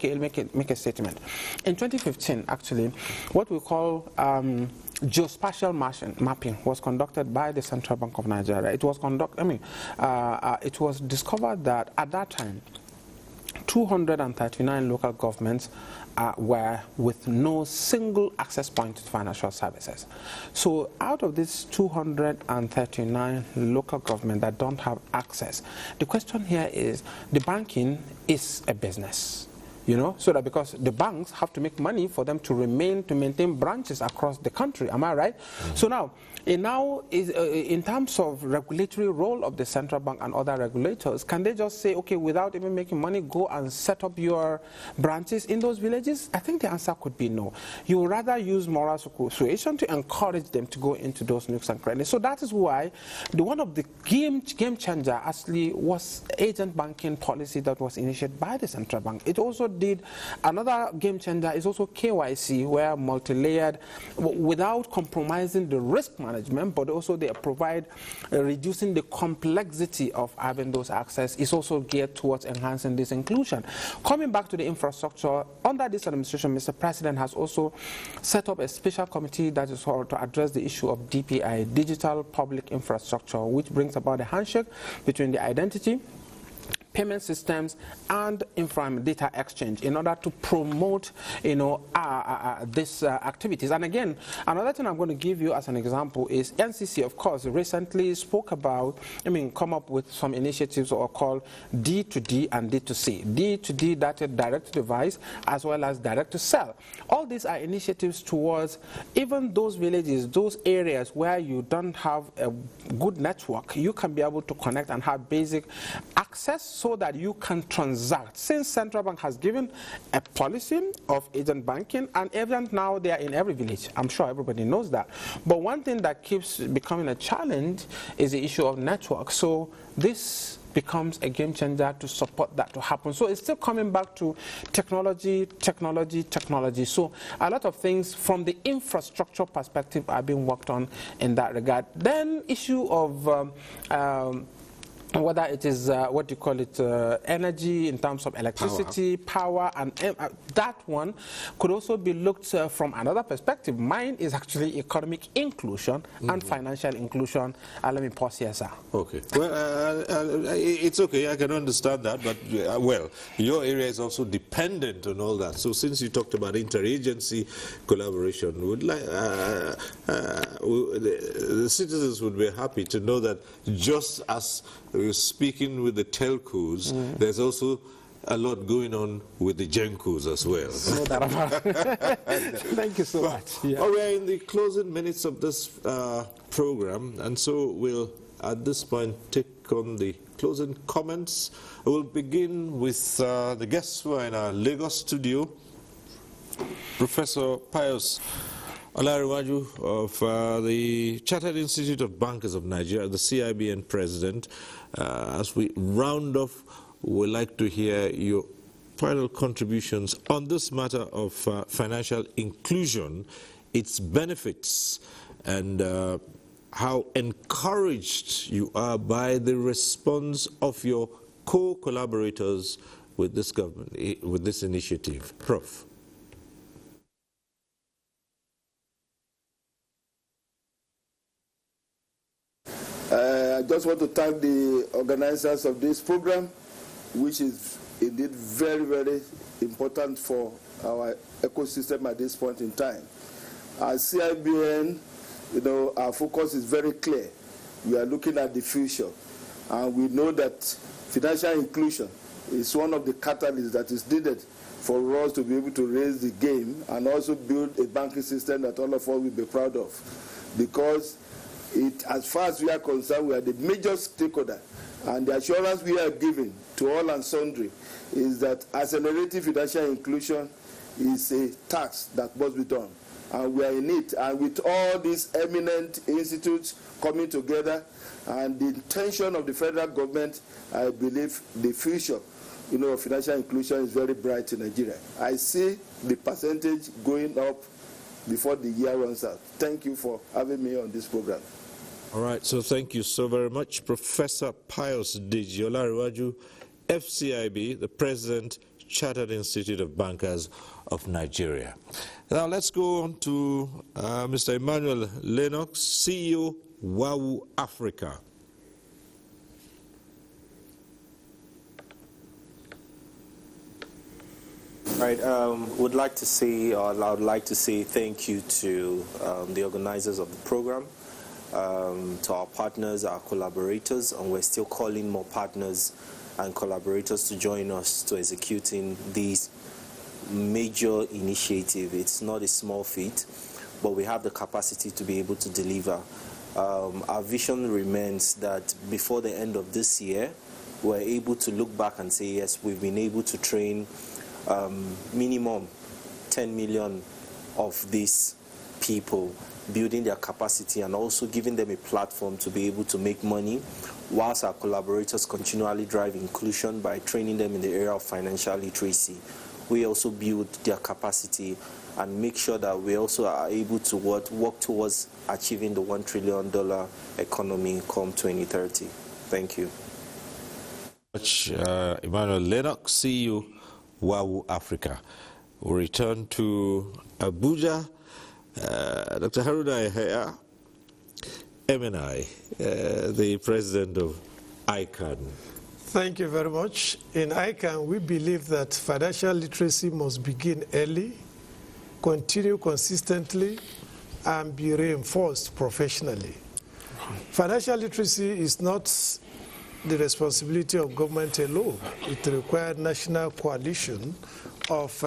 make a statement. In 2015, actually, what we call geospatial mapping was conducted by the Central Bank of Nigeria. It was it was discovered that at that time 239 local governments were with no single access point to financial services. So out of these 239 local governments that don't have access, the question here is, the banking is a business. So that because the banks have to make money for them to maintain branches across the country. Am I right? So now in terms of regulatory role of the central bank and other regulators, can they just say, okay, without even making money, go and set up your branches in those villages? I think the answer could be no. You would rather use moral suasion to encourage them to go into those nooks and crannies. So that is why one of the game changer actually was agent banking policy that was initiated by the central bank. It also did another game changer is also KYC, where multi-layered, without compromising the risk management, but also they provide reducing the complexity of having those access, is also geared towards enhancing this inclusion. Coming back to the infrastructure, under this administration, Mr. President has also set up a special committee that is to address the issue of DPI, digital public infrastructure, which brings about a handshake between the identity, payment systems, and data exchange in order to promote, these activities. And again, another thing I'm going to give you as an example is NCC, of course, recently spoke about, come up with some initiatives or called D2D and D2C. D2D, that is direct to device, as well as direct to sell. All these are initiatives towards even those villages, those areas where you don't have a good network, you can be able to connect and have basic access so that you can transact. Since Central Bank has given a policy of agent banking, and agent now they are in every village. I'm sure everybody knows that. But one thing that keeps becoming a challenge is the issue of network. So this becomes a game changer to support that to happen. So it's still coming back to technology, technology, technology. So a lot of things from the infrastructure perspective are being worked on in that regard. Then issue of whether it is, what do you call it, energy in terms of electricity, power and that one could also be looked from another perspective. Mine is actually economic inclusion and financial inclusion. Let me pause here, sir. Okay. Well, it's okay. I can understand that. But, well, your area is also dependent on all that. So since you talked about interagency collaboration, would like, the citizens would be happy to know that just as speaking with the telcos, there's also a lot going on with the gencos as well. Thank you so much. Yeah. Well, we are in the closing minutes of this program, and so we'll at this point take on the closing comments. We'll begin with the guests who are in our Lagos studio. Professor Pius Olariwaju of the Chartered Institute of Bankers of Nigeria, the CIBN president. As we round off, we'd like to hear your final contributions on this matter of financial inclusion, its benefits, and how encouraged you are by the response of your co-collaborators with this government, with this initiative. Prof. I just want to thank the organizers of this program, which is indeed very, very important for our ecosystem at this point in time. As CIBN, our focus is very clear. We are looking at the future, and we know that financial inclusion is one of the catalysts that is needed for us to be able to raise the game and also build a banking system that all of us will be proud of. Because as far as we are concerned, we are the major stakeholder, and the assurance we are giving to all and sundry is that accelerating financial inclusion is a task that must be done, and we are in it. And with all these eminent institutes coming together and the intention of the federal government, I believe the future of financial inclusion is very bright in Nigeria. I see the percentage going up before the year runs out. Thank you for having me on this program. All right, so thank you so very much, Professor Pius Olariwaju, FCIB, the President, Chartered Institute of Bankers of Nigeria. Now let's go on to Mr. Emmanuel Lennox, CEO, WAU Africa. Right, would like to say, or I would like to say thank you to the organizers of the program, to our partners, our collaborators, and we're still calling more partners and collaborators to join us to executing these major initiative. It's not a small feat, but we have the capacity to be able to deliver. Our vision remains that before the end of this year, we're able to look back and say, yes, we've been able to train minimum 10 million of these people, building their capacity and also giving them a platform to be able to make money, whilst our collaborators continually drive inclusion by training them in the area of financial literacy. we also build their capacity and make sure that we also are able to work towards achieving the $1 trillion economy come 2030. Thank you. Emmanuel Lennox, CEO, WAWU Africa. We'll return to Abuja. Dr. Haruna Yahya, MNI, the president of ICANN. Thank you very much. In ICANN, we believe that financial literacy must begin early, continue consistently, and be reinforced professionally. Financial literacy is not the responsibility of government alone. It requires national coalition of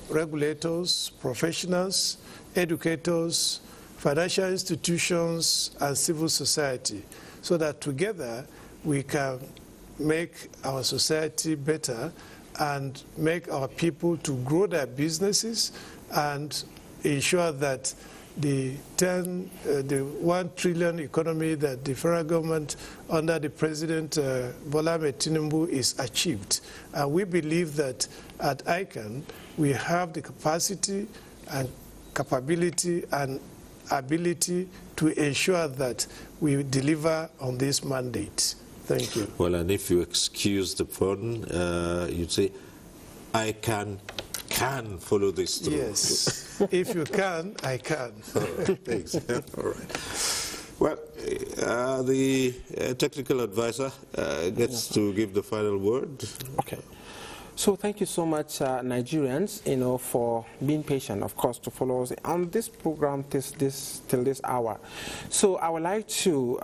regulators, professionals, educators, financial institutions, and civil society, so that together we can make our society better and make our people to grow their businesses and ensure that the 1 trillion economy that the federal government under the President Bola Ahmed Tinubu is achieved. And we believe that at ICANN, we have the capacity and capability and ability to ensure that we deliver on this mandate. Thank you. Well, and if you excuse the pardon, you'd say, ICANN can follow this through. Yes. If you can, I can. All right, thanks. All right. Well, the technical advisor gets to give the final word. Okay. So thank you so much, Nigerians, for being patient, of course, to follow us on this program till this hour. So I would like to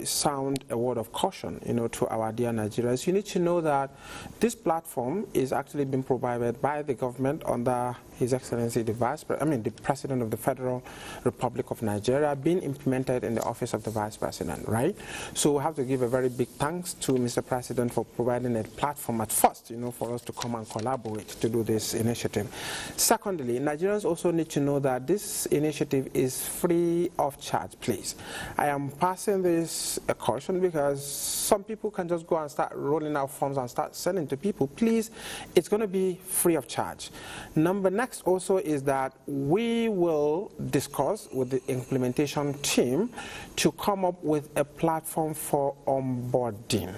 sound a word of caution, to our dear Nigerians. You need to know that this platform is actually being provided by the government under His Excellency the President of the Federal Republic of Nigeria, being implemented in the office of the Vice President, right? So we have to give a very big thanks to Mr. President for providing a platform at first, for us to come and collaborate to do this initiative. Secondly, Nigerians also need to know that this initiative is free of charge, please. I am passing this a caution because some people can just go and start rolling out forms and start sending to people. Please, it's going to be free of charge. Next also is that we will discuss with the implementation team to come up with a platform for onboarding.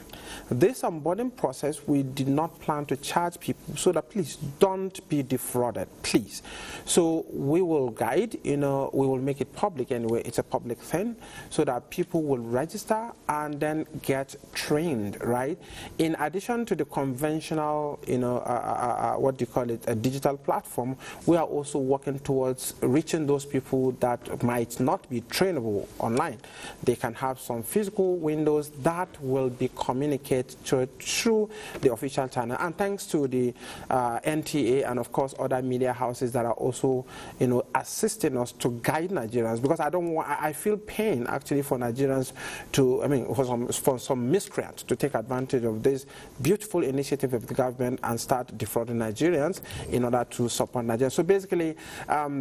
This onboarding process, we did not plan to charge people, so that please don't be defrauded, please. So we will guide, we will make it public anyway, it's a public thing, so that people will register and then get trained, right? In addition to the conventional, a digital platform, we are also working towards reaching those people that might not be trainable online. They can have some physical windows that will be communicated through the official channel. And thanks to the NTA and of course other media houses that are also, assisting us to guide Nigerians, because I feel pain actually for Nigerians for some miscreants to take advantage of this beautiful initiative of the government and start defrauding Nigerians in order to support Nigeria. So basically,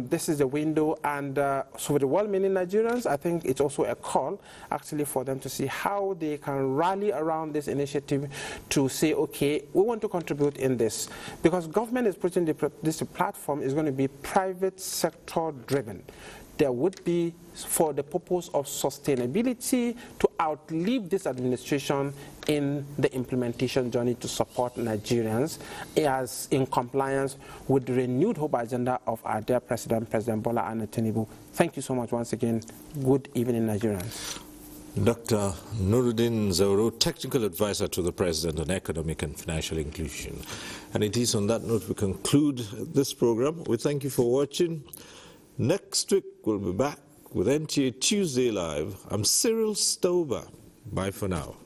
this is the window, and so for the well-meaning Nigerians, I think it's also a call actually for them to see how they can rally around this initiative to say, okay, we want to contribute in this, because government is putting this platform is going to be private sector driven. There would be, for the purpose of sustainability, to outlive this administration in the implementation journey to support Nigerians as in compliance with the renewed hope agenda of our dear President Bola Ahmed Tinubu. Thank you so much once again. Good evening, Nigerians. Dr. Nuruddin Zauro, Technical Advisor to the President on Economic and Financial Inclusion. And it is on that note we conclude this program. We thank you for watching. Next week we'll be back with NTA Tuesday Live. I'm Cyril Stover. Bye for now.